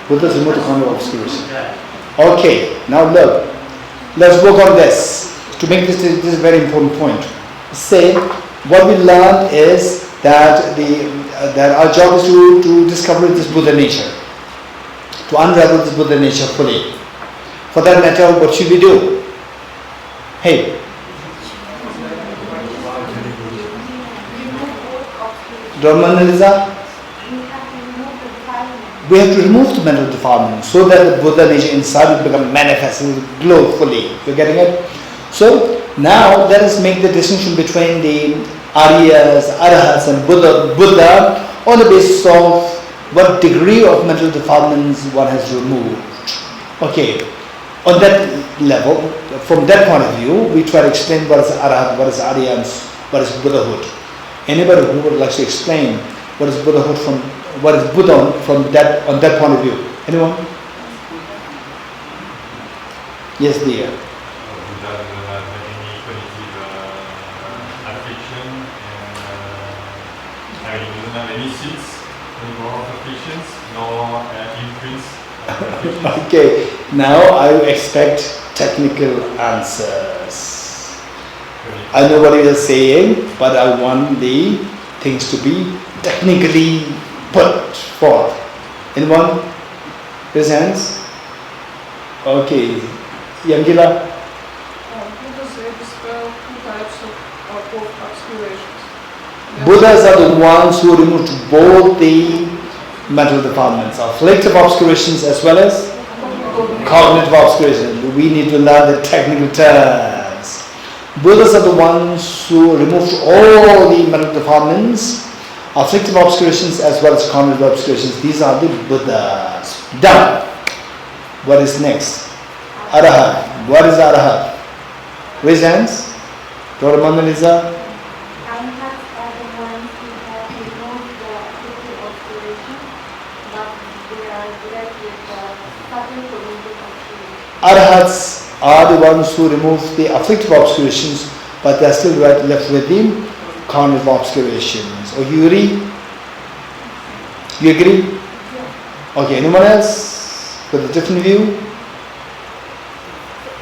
Buddhas remove the cognitive obscuration. Okay, now look. Let's work on this. To make this is a very important point. Say, what we learned is that that our job is to discover this Buddha nature, to unravel this Buddha nature fully. For that matter, what should we do? Hey. Dharmanaliza? We have to remove the mental defilement so that the Buddha nature inside will become manifest and will glow fully. You're getting it? So now let us make the distinction between the Aryas, Arhats and Buddha on the basis of what degree of mental defilements one has removed. Okay, on that level, from that point of view, we try to explain what is Arhat, what is Arya, and what is Buddhahood. Anybody who would like to explain what is Buddhahood from what is Buddha from that on that point of view? Anyone? Yes, dear. Buddha doesn't have any cognitive affliction, and he doesn't have any seeds anymore of afflictions, nor imprints. Okay, now I expect technical answers. I know what you are saying, but I want the things to be technically put forth. Anyone? Raise hands. Okay. Yangila? Buddhas are the ones who removed both the mental defilements, afflictive obscurations as well as cognitive obscurations. We need to learn the technical terms. Buddhas are the ones who removed all the mental defilements, afflictive obscurations as well as cognitive obscurations. These are the Buddhas. Done. What is next? Arahat. What is Arahat? Raise hands. Dr. Mandaliza. Arhats are the ones who remove the afflictive obscurations, but they are still left with the cognitive obscurations. Oh, you agree? You agree? Okay, anyone else with a different view?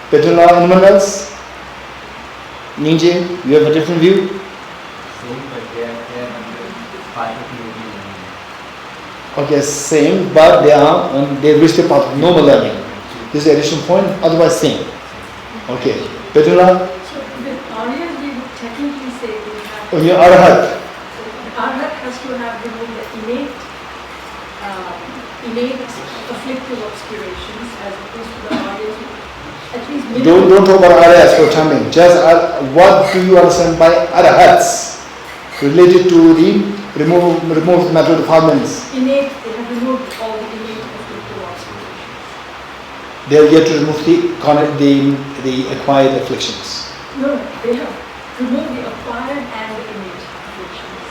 Petula, anyone else? Ninja, you have a different view? Same, but they are part of the Okay, same, but they reach the part of normal learning. This is the additional point, otherwise same. Okay. Petula? So with Aryas, we would technically say we have... Oh, you're Arhat. Arhat has to have removed the innate afflictive obscurations as opposed to the Aryas who at least... Don't talk about Aryas for time being. Just what do you understand by Arhats related to the remove mental defilements? Innate, they have removed all the innate afflictive obscurations. They are yet to remove the acquired afflictions. No, they have removed the acquired and the innate afflictions.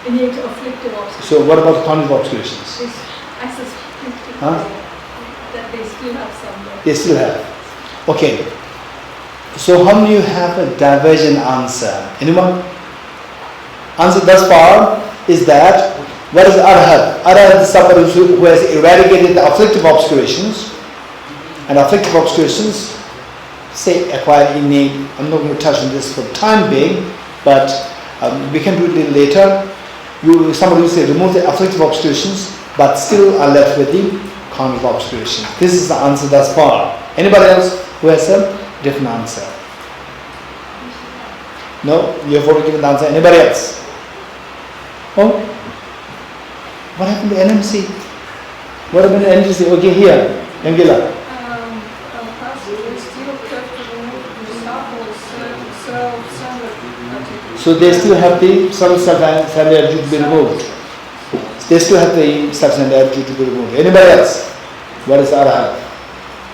Innate afflictive obscurations. So what about the cognitive obscurations? I suspect that they still have some. They still have. Okay. So how many you have a divergent answer? Anyone? Answer thus far is that what is Arhat? Arhat is somebody who has eradicated the afflictive obscurations. And afflictive obscurations, say acquired innate. I'm not going to touch on this for the time being, but we can do it a little later. Somebody will say remove the afflictive obscurations, but still are left with the cognitive obscurations. This is the answer thus far. Anybody else who has a different answer? No? You have already given the answer. Anybody else? Oh? What happened to NMC? What happened to NGC? Okay, here. Angela. So they still have the self-centered attitude to be removed. They still have the self-centered attitude to be removed. Anybody else? What is Arhat?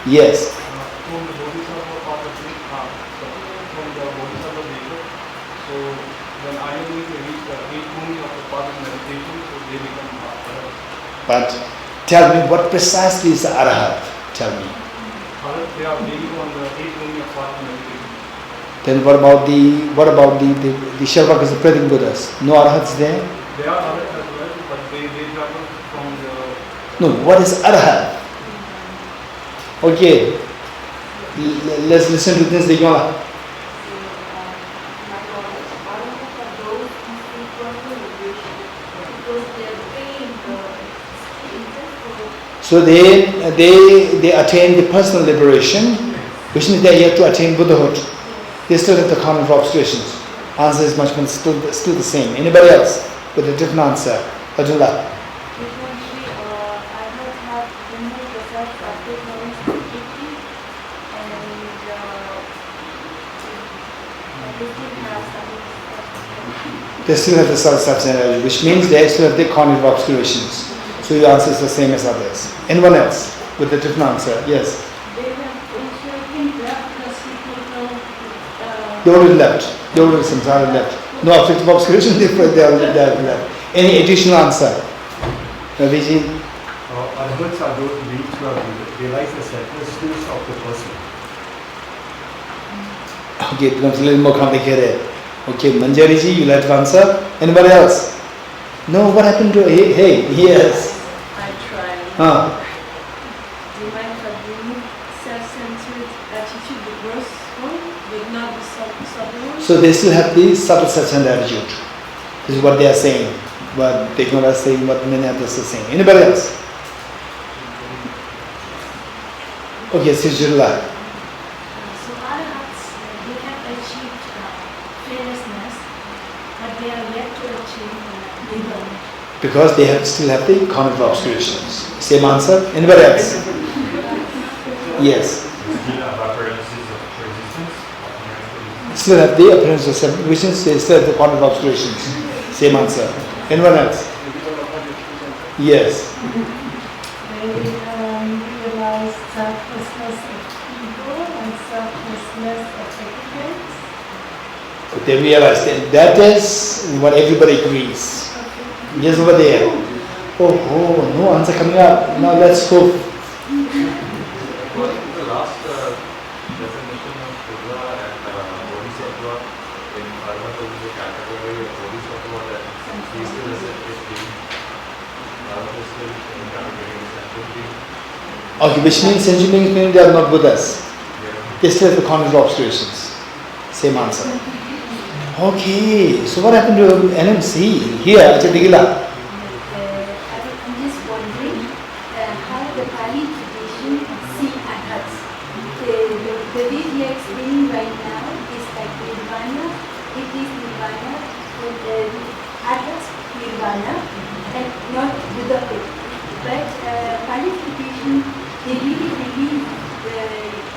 Yes. From the Bodhisattva part of the from the Bodhisattva nature, so when I am going to reach the 8 boomings of the path of meditation, so they become Arhat. But tell me, what precisely is the Arhat? Tell me. Arhat, they are being on the 8 boomings of path of meditation. Then what about the Shervakas, the Pratik Buddhas? No Arhats there? They are Arhat as well, but they travel from the... No, what is Arhat? Okay, let's listen to this. So they attain the personal liberation, which means they are yet to attain Buddhahood. They still have the cognitive obscurations. Answer is much more still the same. Anybody else with a different answer? Adullah. They still have the self-substance energy, which means they still have the cognitive obscurations. So your answer is the same as others. Anyone else with a different answer? Yes. They already left. They already samsara left. No afflictive obscuration, they already left. Any additional answer? Raviji? Adults are those beings who have realized the selflessness of the person. Okay, it becomes a little more complicated. Okay, Manjari ji, you'll have to answer. Anybody else? No, what happened to hey, yes. I tried. You might have removed self-centered attitude, the gross one, but not the subtle one. So they still have the subtle self-centered attitude. This is what they are saying. What they are saying, what many others are saying. Anybody else? Okay, Sijullah. So Arhats, they have achieved fearlessness, but they are yet to achieve Nibbana. Because they still have the cognitive obscurations. Same answer. Anybody else? Yes. Still have the appearance of self-visions. They still have the cognitive obscurations. Same answer. Anyone else? Yes. They realize selflessness of ego and selflessness of ignorance. They realize that is what everybody agrees. Just over there. Oh, no answer coming up. Now let's go. According to the last definition of Buddha and Bodhisattva, in Arhat is the category of Bodhisattva that he still is a being. Arhat is still in the category of sentient being. Okay, which means sentient beings meaning they are not Buddhas. Yeah. They still have the cognitive obscurations. Same answer. Okay, so what happened to NMC? Here, Achadigila. I'm just wondering how the Pali tradition see arhats. The way we are explaining right now is like nirvana. It is nirvana, and arhats nirvana, and not Buddhahood. But Pali tradition, they really believe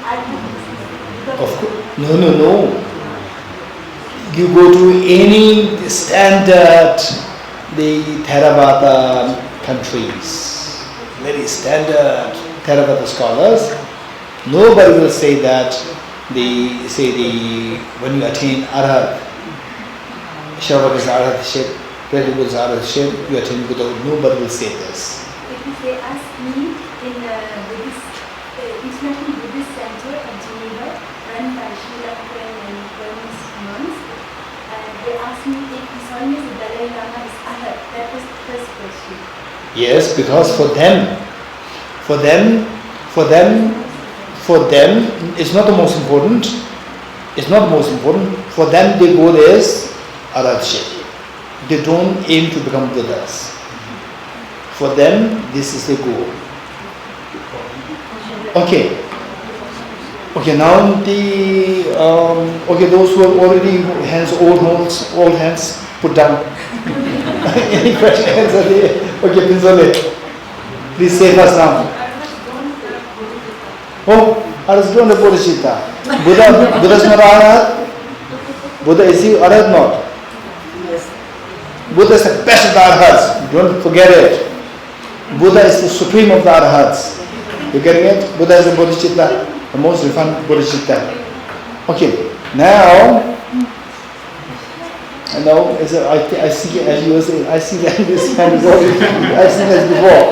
arhats. Of course. No. You go to any standard, the Theravada countries, very standard Theravada scholars, nobody will say that when you attain Arhat, Shavaka's Arhatship, Prabhu's Arhatship, you attain Buddha. Nobody will say this. Because they asked me in Buddhist, International Buddhist Center at Geneva, run by Srila and Burmese monks. They asked me if His Holiness the Dalai Lama is Arhat. That was the first question. Yes, because for them, it's not the most important. It's not the most important. For them, the goal is Arhatship. They don't aim to become Buddhas. For them, this is the goal. Okay. Now those who have already all hands put down. Any questions are there? Okay, Pinzole, please save us now. Oh, Arhats don't have Bodhicitta. Buddha is not Arhat. Buddha is he Arhat not? Yes. Buddha is the best of the Arhats. Don't forget it. Buddha is the supreme of the Arhats. You getting it? Buddha is the Bodhicitta. The most refined Bodhicitta. Okay, now I see, as you were saying, I see that this hand is already, I've seen this before.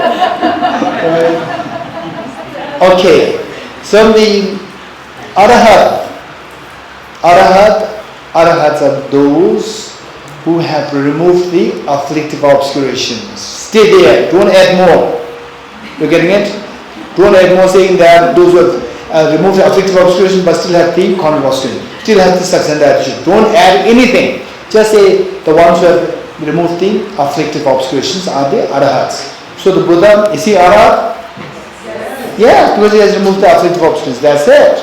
Okay, so the Arhats are those who have removed the afflictive obscurations. Stay there, don't add more. You're getting it? Don't add more, saying that those who have remove the afflictive obscuration but still have the content obscuration, still have the successor attitude. Don't add anything. Just say the ones who have removed the afflictive obscurations are the Arhats. So the Buddha, is he Arhat? Yeah, because he has removed the afflictive obscurations. That's it.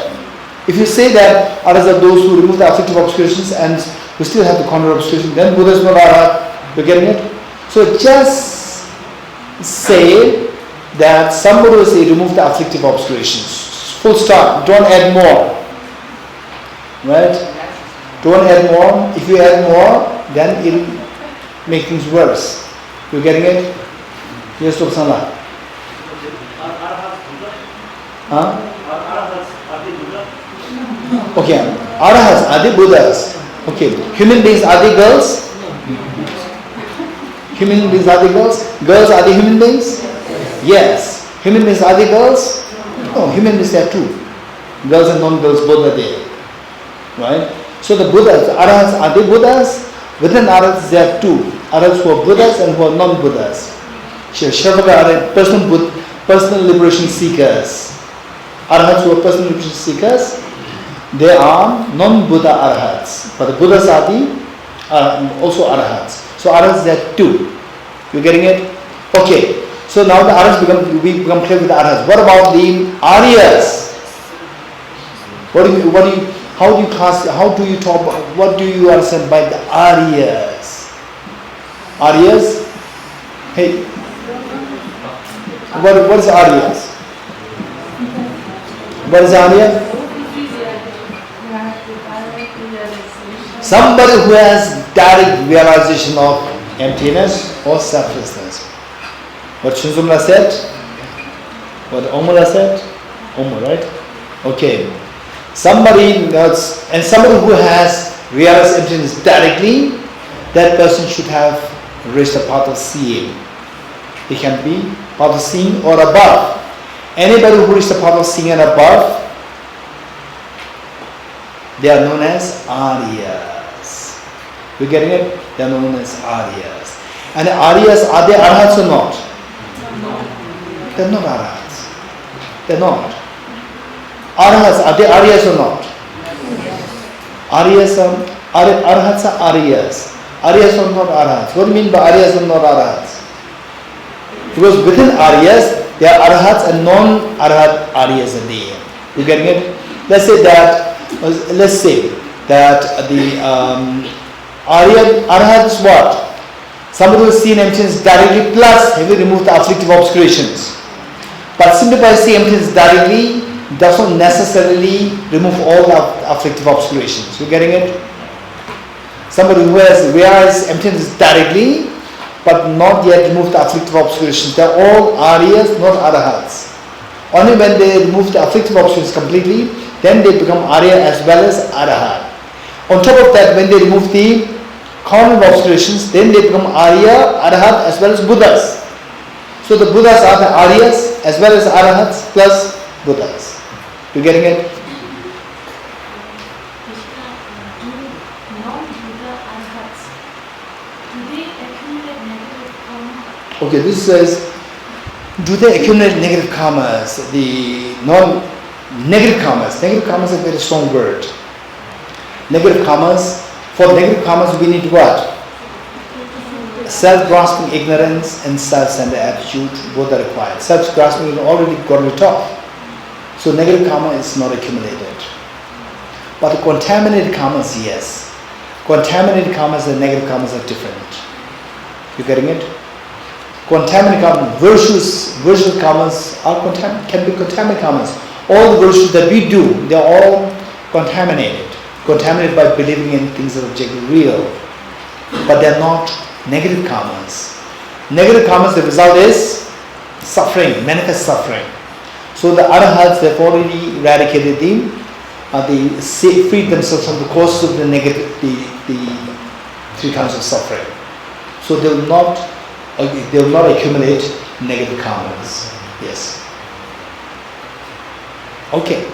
If you say that Arhats are those who remove the afflictive obscurations and who still have the content obscuration, then Buddha is not Arhat. You're getting it? So just say that somebody will say remove the afflictive obscurations. Full stop. Don't add more. Right? Don't add more. If you add more, then it will make things worse. You getting it? Yes, Thosamling. Huh? Okay. Arhats, are they Buddhas? Okay. Human beings, are they girls? Human beings, are they girls? Girls, are they human beings? Yes. Human beings, are they girls? No, human beings there too. Girls and non-girls both are there. Right? So the Buddhas, Arhats, are they Buddhas? Within Arhats there are two. Arhats who are Buddhas and who are non-Buddhas. Shavaka are personal liberation seekers. Arhats who are personal liberation seekers, they are non-Buddha Arhats. But the Buddhas are also Arhats. So Arhats there are two. You getting it? Okay. So now the Arhats become clear with the Arhats. What about the Aryas? How do you talk, what do you understand by the Aryas? Aryas? Hey, what is Aryas? What is Arya? Somebody who has direct realization of emptiness or selflessness. What Shunzumla said? What Omula said? Omu, right? Okay. Somebody who has realized emptiness directly, that person should have reached the path of seeing. He can be path of seeing or above. Anybody who reached the path of seeing and above, they are known as Aryas. You getting it? They are known as Aryas. And the Aryas, are they Arhats or not? They are not Arhats. They are not. Arhats, are they Aryas or not? Aryas Arhats are Aryas. Aryas are not Arhats. What do you mean by Aryas are not Arhats? Because within Aryas, there are Arhats and non-Arhat Aryas are there. You getting it? Let's say that the Arhats what? Somebody will see an emptiness directly plus having removed the afflictive obscurations. But simply by seeing emptiness directly does not necessarily remove all the afflictive obscurations. You getting it? Somebody who has realized emptiness directly but not yet removed the afflictive obscurations. They are all Aryas, not Arhats. Only when they remove the afflictive obscurations completely, then they become Arya as well as Arhat. On top of that, when they remove the common obscurations, then they become Arya, Arhat as well as Buddhas. So the Buddhas are the Aryas as well as Arhats plus Buddhas. You getting it? Okay, this says, do they accumulate negative karmas? The non-negative karmas. Negative karmas is a very strong word. Negative karmas. For negative karmas, we need what? Self-grasping ignorance and self-centered attitude, both are required. Self-grasping is already got rid of. So negative karma is not accumulated. But the contaminated karmas, yes. Contaminated karmas and negative karmas are different. You getting it? Contaminated karmas, virtuous karmas can be contaminated karmas. All the virtues that we do, they are all contaminated. Contaminated by believing in things that are objectively real. But they are not negative karmas. Negative karmas, the result is suffering, manifest suffering. So the Arhats, they've already eradicated freed themselves from the cause of the negative, the three kinds of suffering. So they will not accumulate negative karmas. Yes. Okay.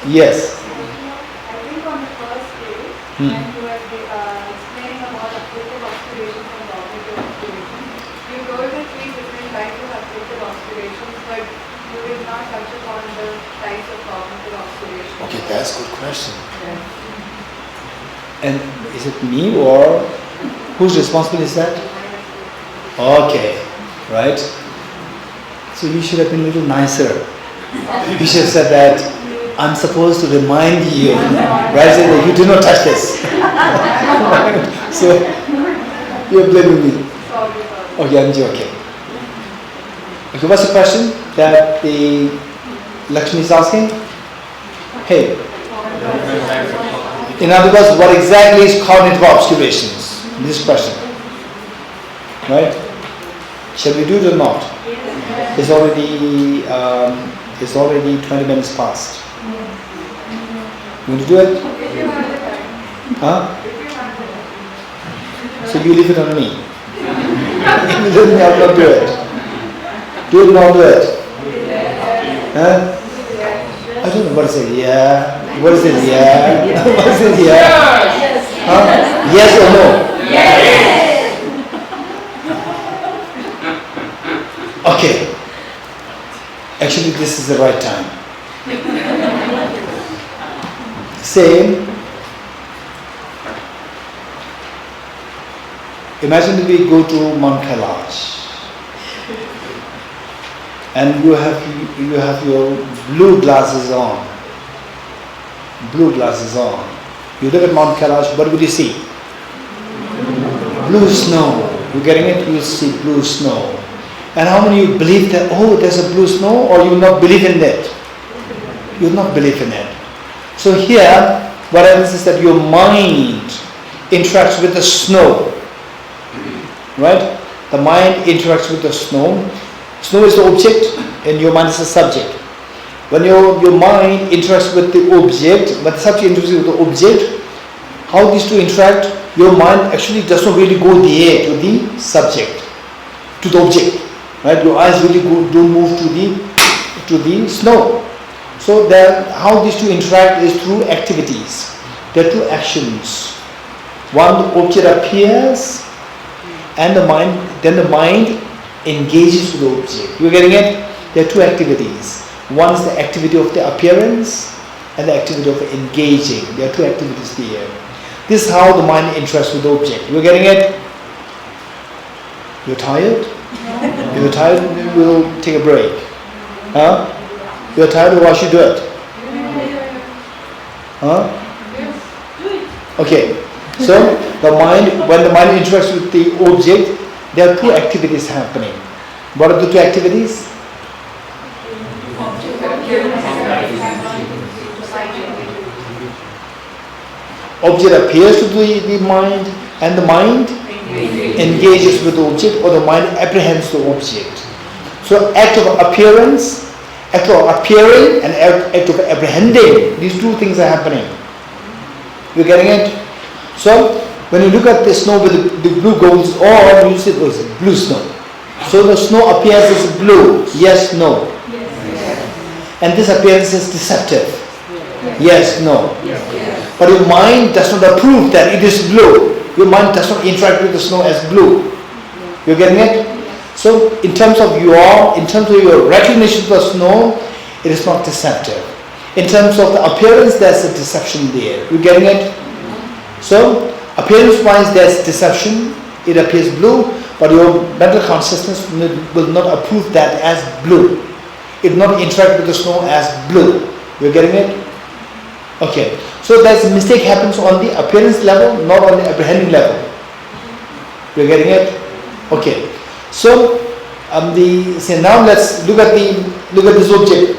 Yes. I think on the first page, when you were explaining about afflictive obscurations and cognitive obscurations, you told the three different types of afflictive obscurations, but you did not touch upon the types of cognitive obscurations. Okay, that's a good question. And is it me or whose responsibility is that? Okay, right. So you should have been a little nicer. You should have said that I'm supposed to remind you, right? Say that you do not touch this. So you're blaming me. Okay, I'm joking. Okay, what's the question that the Lakshmi is asking? Hey. In other words, what exactly is cognitive obscurations? This question. Right? Shall we do it or not? It's already 20 minutes past. You want to do it? Huh? So you leave it on me. You let me, I will not do it. Do it or not do it? Huh? I don't know what is it. Yeah. What is it? Yeah. What is it? Yeah. Huh? Yes or no? Yes. Okay. Actually, this is the right time. Say, imagine we go to Mount Kailash and you have your blue glasses on. Blue glasses on. You look at Mount Kailash, what will you see? Blue snow. You getting it? You will see blue snow. And how many of you believe that, oh, there's a blue snow, or you will not believe in it? You will not believe in it. So here, what happens is that your mind interacts with the snow. Right? The mind interacts with the snow. Snow is the object, and your mind is the subject. When your mind interacts with the object, when the subject interacts with the object, how these two interact, your mind actually does not really go there to the subject, to the object. Right? Your eyes really don't move to the snow. So how these two interact is through activities. There are two actions. One, the object appears, and then the mind engages with the object. You're getting it? There are two activities. One is the activity of the appearance, and the activity of engaging. There are two activities there. This is how the mind interacts with the object. You're getting it? You're tired? If you're tired, we'll take a break. Huh? You're tired, why should you do it? Huh? Okay. So the mind, when the mind interacts with the object, there are two activities happening. What are the two activities? Object appears to the mind, and the mind engages with the object, or the mind apprehends the object. So act of appearance, act of appearing, and act of apprehending, these two things are happening. You getting it? So when you look at the snow with the blue goes on, you see it was blue snow. So the snow appears as blue. Yes, no. Yes. And this appearance is deceptive. Yes, no. But your mind does not approve that it is blue. Your mind does not interact with the snow as blue. You getting it? So in terms of your recognition of the snow, it is not deceptive. In terms of the appearance, there's a deception there. You getting it? So appearance-wise, there's deception. It appears blue, but your mental consciousness will not approve that as blue. It will not interact with the snow as blue. You getting it? Okay. So there's a mistake happens on the appearance level, not on the apprehending level. You're getting it? Okay. So now let's look at this object.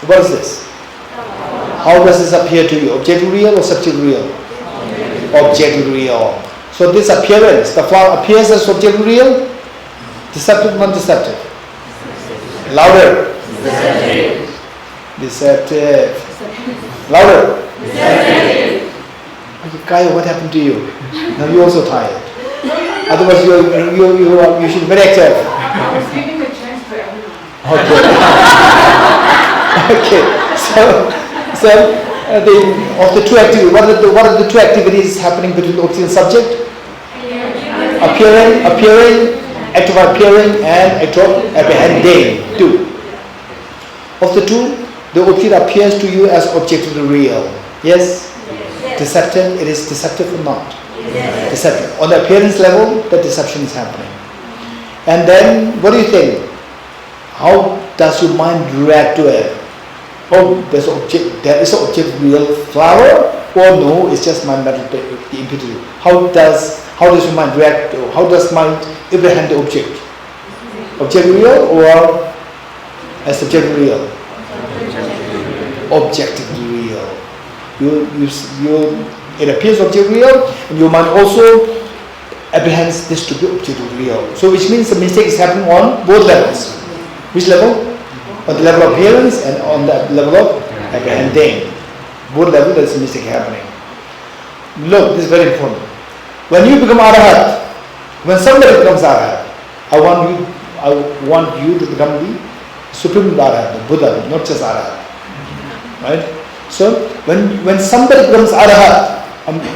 What is this? How does this appear to you? Objective real or subjective real? Objective real. So this appearance, the flower appears as objective real, deceptive, non-deceptive. Louder. Deceptive. Louder. Deceptive. Kaya, what happened to you? Now you're also tired. Otherwise you should be very active. I was giving a chance to everyone. Okay. So of the two activities, what are the two activities happening between the object and subject? Appearing, act of appearing, and act of apprehending. Two. Of the two, the object appears to you as objectively real. Yes? Deceptive? It is deceptive or not? Yes. Deceptive. On the appearance level, the deception is happening. And then, what do you think? How does your mind react to it? Oh, there is an object real flower, or no, it's just my mental impurity. How does your mind react? How does mind apprehend the object? Object real or as subject real? Objectively real. It appears object real, and your mind also apprehends this to be objectively real. So which means the mistake is happening on both levels. Which level? On the level of appearance and on the level of apprehending. Both levels there is a mistake happening. Look, this is very important. When you become Arahat, when somebody becomes Arahat, I want you to become the Supreme Arahat, the Buddha, not just Arahat. Right? So when somebody becomes Arahat,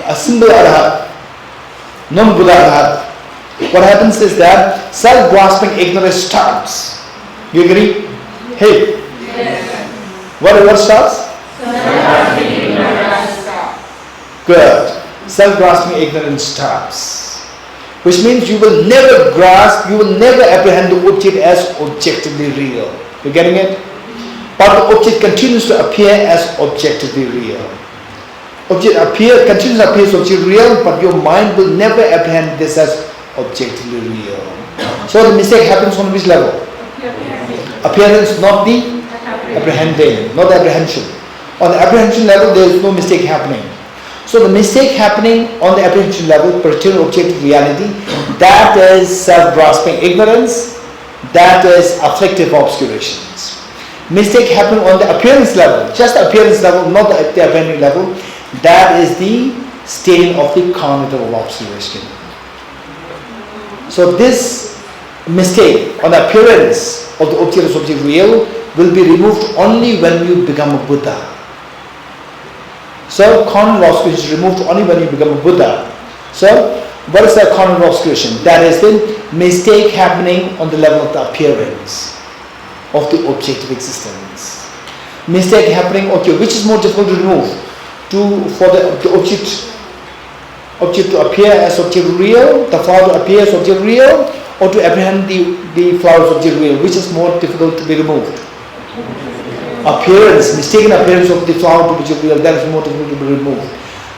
a simple Arahat, non-Buddha Arahat, what happens is that self-grasping ignorance starts. You agree? Hey. Yes. What starts? Self-grasping ignorance starts. Good. Self-grasping ignorance starts. Which means you will never grasp, you will never apprehend the object as objectively real. You getting it? But the object continues to appear as objectively real. Continues to appear as objectively real, but your mind will never apprehend this as objectively real. So the mistake happens on which level? Appearance, not the apprehending, not the apprehension. On the apprehension level, there is no mistake happening. So the mistake happening on the apprehension level, pertaining to objective reality, that is self-grasping ignorance, that is afflictive obscurations. Mistake happening on the appearance level, just the appearance level, not the apprehending level, that is the stain of the cognitive obscuration. So this mistake on the appearance of the object as object real will be removed only when you become a Buddha. So cognitive obscuration is removed only when you become a Buddha. So what is that cognitive obscuration? That is the mistake happening on the level of the appearance of the objective existence. mistake happening, okay, which is more difficult to remove? For the object to appear as object real, the flower to appear as object real, or to apprehend the flower as object real? Which is more difficult to be removed? Appearance, mistaken appearance of the flower to object real, that is more difficult to be removed.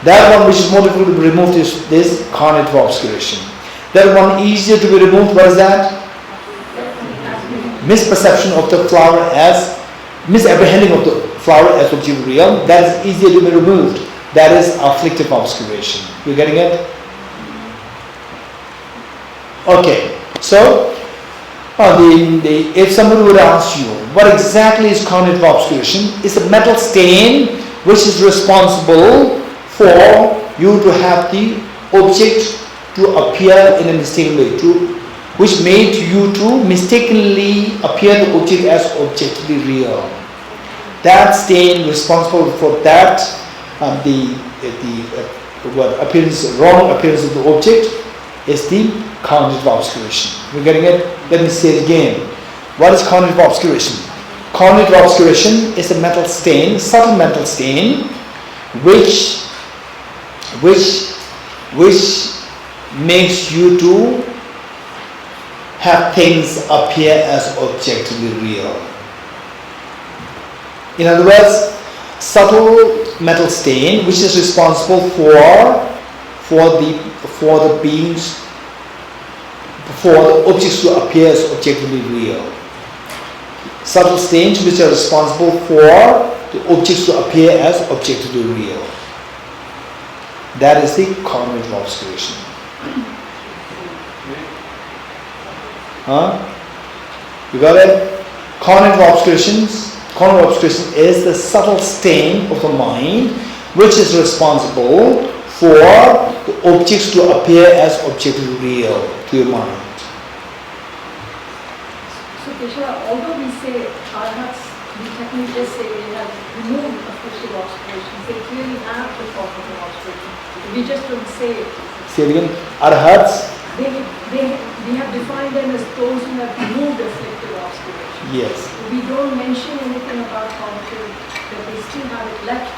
That one which is more difficult to be removed is this cognitive obscuration. That one easier to be removed, what is that? Misperception of the flower as, misapprehending of the flower as object real, that is easier to be removed. That is afflictive obscuration. You getting it? Okay, so if somebody would ask you, what exactly is cognitive obscuration? It's a mental stain which is responsible for you to have the object to appear in a mistaken way, which made you to mistakenly appear the object as objectively real. That stain responsible for that, appearance, wrong appearance of the object is the cognitive obscuration. We're getting it? Let me say it again. What is cognitive obscuration? Cognitive obscuration is a mental stain, subtle mental stain, which makes you to have things appear as objectively real. In other words, subtle metal stain which is responsible for the objects to appear as objectively real. Subtle stains which are responsible for the objects to appear as objectively real. That is the cognitive obscuration. You got it? Cognitive obscuration is the subtle stain of the mind which is responsible for the objects to appear as objectively real to your mind. So Geshe, although we say arhats, we technically just say they have removed afflictive obscuration, they clearly have the cognitive obscuration. We just don't say it. Say it again. Arhats? We have defined them as those who have removed afflictive obscuration. Yes. We don't mention anything about cognitive, that they still have it left.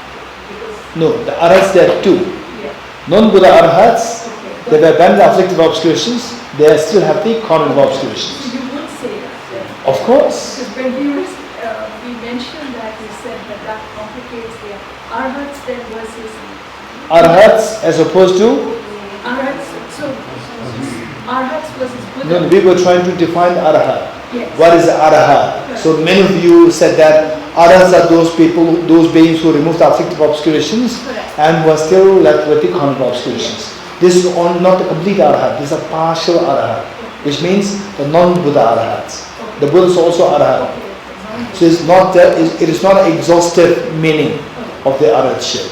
No, the arhats there are two. Yeah. Non-Buddha arhats, they were banned afflictive obscurations, they still have the cognitive obscurations. So you would say that then? Of course. Because when we mentioned that, we said that complicates the arhats then versus Arhats as opposed to? Arhats, so arhats versus Buddha. No, we were trying to define arhat. Yes. What is arhat? Right. So many of you said that arhats are those people, those beings who removed the afflictive obscurations. Correct. And were still left with the cognitive obscurations. This is not the complete arhat, this is a partial arhat, which means the non-Buddha arhats. The Buddha is also arhat. So it is not an exhaustive meaning of the arhatship.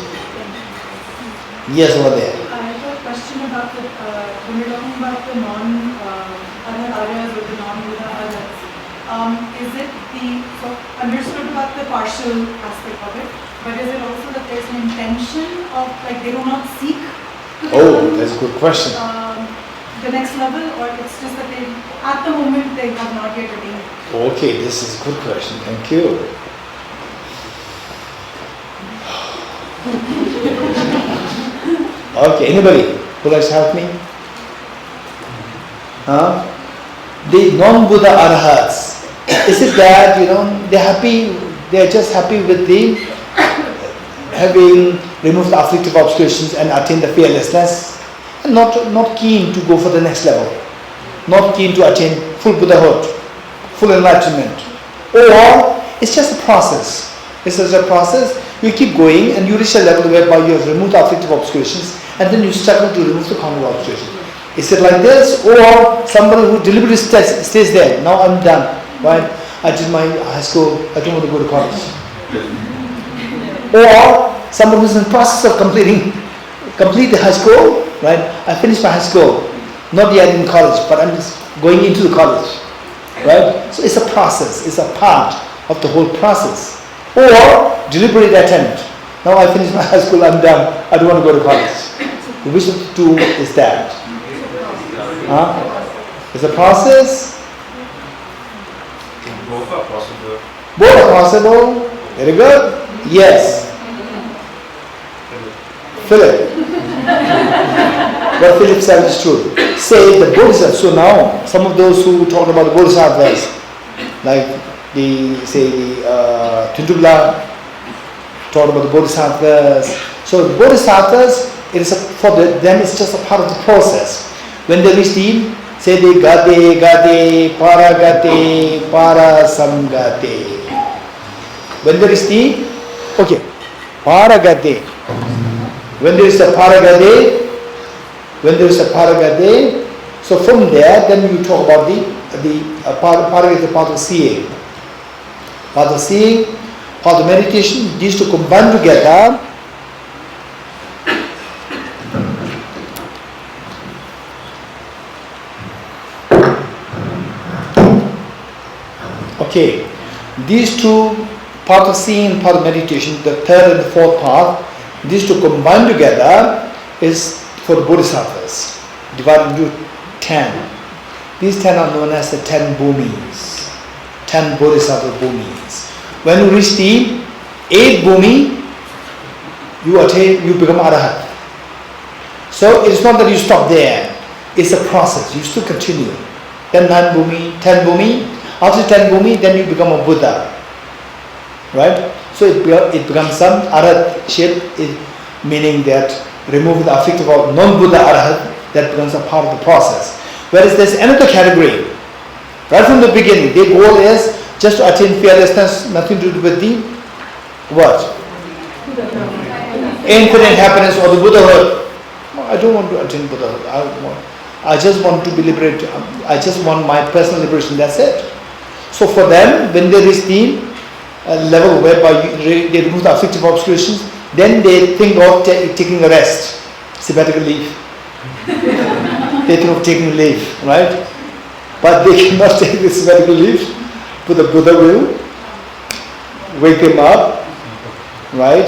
Yes, over there. I have a question about when you're talking about the non-arhat aryas or the non-Buddha aryas. Is it so understood about the partial aspect of it, but is it also that there's an intention of, like, they do not seek to Oh, that's a good question. the next level, or it's just that they, at the moment, they have not yet attained it? Okay, this is a good question. Thank you. Okay, anybody who likes to help me? The non-Buddha arhats, is it that, they're just happy with the having removed the afflictive obscurations and attained the fearlessness, and not keen to go for the next level, not keen to attain full Buddhahood, full enlightenment, or it's just a process. It's just a process. You keep going and you reach a level whereby you have removed the afflictive obscurations, and then you struggle to remove the cognitive obscurations. Is it like this, or somebody who deliberately stays there? Now I'm done. Right? I did my high school. I don't want to go to college. Or someone who's in the process of complete the high school. Right? I finished my high school, not yet in college, but I'm just going into the college. Right? So it's a process. It's a part of the whole process. Or deliberate attempt. Now I finished my high school. I'm done. I don't want to go to college. Which of the two is that? It's a process. Both are possible. Both are possible. Very good. Yes. Philip. What Philip said is true. Say the Bodhisattvas. So now, some of those who talk about the Bodhisattvas, like Tundubla talked about the Bodhisattvas. So the Bodhisattvas, for them it's just a part of the process. When they reach the, say they gate, para samgate. When there is the, okay, paragade. When there is the paragade, so from there, then you talk about the paragade is the part of seeing. Part of seeing, part of meditation, these two combine together. Okay, these two, part of seeing, part of meditation, the third and the fourth part, these two combined together is for the Bodhisattvas, divided into 10. These 10 are known as the 10 Boomings, 10 Bodhisattva Boomings. When you reach the 8th Booming, you become Arhat. So it's not that you stop there, it's a process, you still continue. Then 9 Booming, 10 Booming, after 10 Booming, then you become a Buddha. Right? So it becomes some Arhat shape, meaning that remove the affective of non-Buddha Arhat, that becomes a part of the process. Whereas there's another category. Right from the beginning, their goal is just to attain fearlessness, nothing to do with the what? Infinite happiness or the Buddhahood. I don't want to attain Buddhahood. I just want to be liberated. I just want my personal liberation, that's it. So for them, when they reach the level whereby they remove the affective obscurations, then they think of taking a rest, sabbatical leave. They think of taking leave, right? But they cannot take this sabbatical leave. But the Buddha will wake them up, right?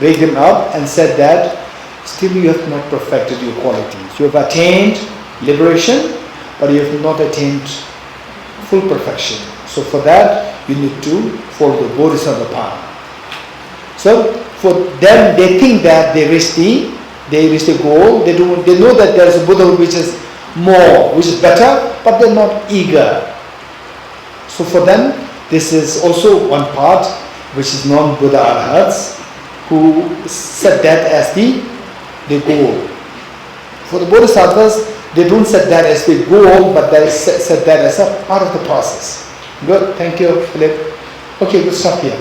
Wake them up and said that still you have not perfected your qualities. You have attained liberation, but you have not attained full perfection. So for that, you need to follow the Bodhisattva path. So for them, they think that they reach the goal. They know that there is a Buddhahood which is more, which is better, but they're not eager. So for them, this is also one part which is non-Buddha Arhats who set that as the goal. For the Bodhisattvas, they don't set that as the goal, but they set that as a part of the process. Good, thank you, Philip. Okay, we'll stop here.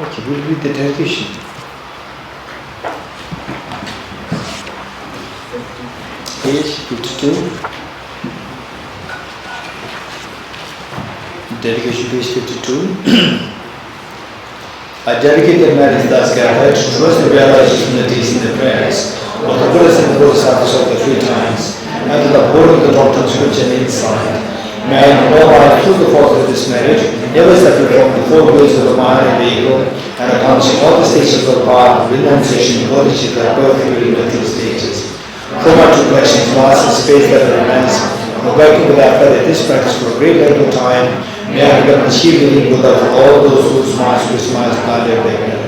Okay, we'll read the dedication. Page 52. Dedication, page 52. I dedicate the marriage thus gathered towards the realization of the teachings and the prayers of the Buddhas and the Bodhisattvas of the three times, and to the whole of the doctrines which and insight. May I know by through the force of this marriage, never separate from the four ways of the mind and the ego, and accomplishing all the stages of the path of renunciation, bodhicitta, perfectly in the three stages. For my two questions, last is space that remains, and working with effort in this practice for a great length of time, may I become achieving Buddha for all those whose minds blinded their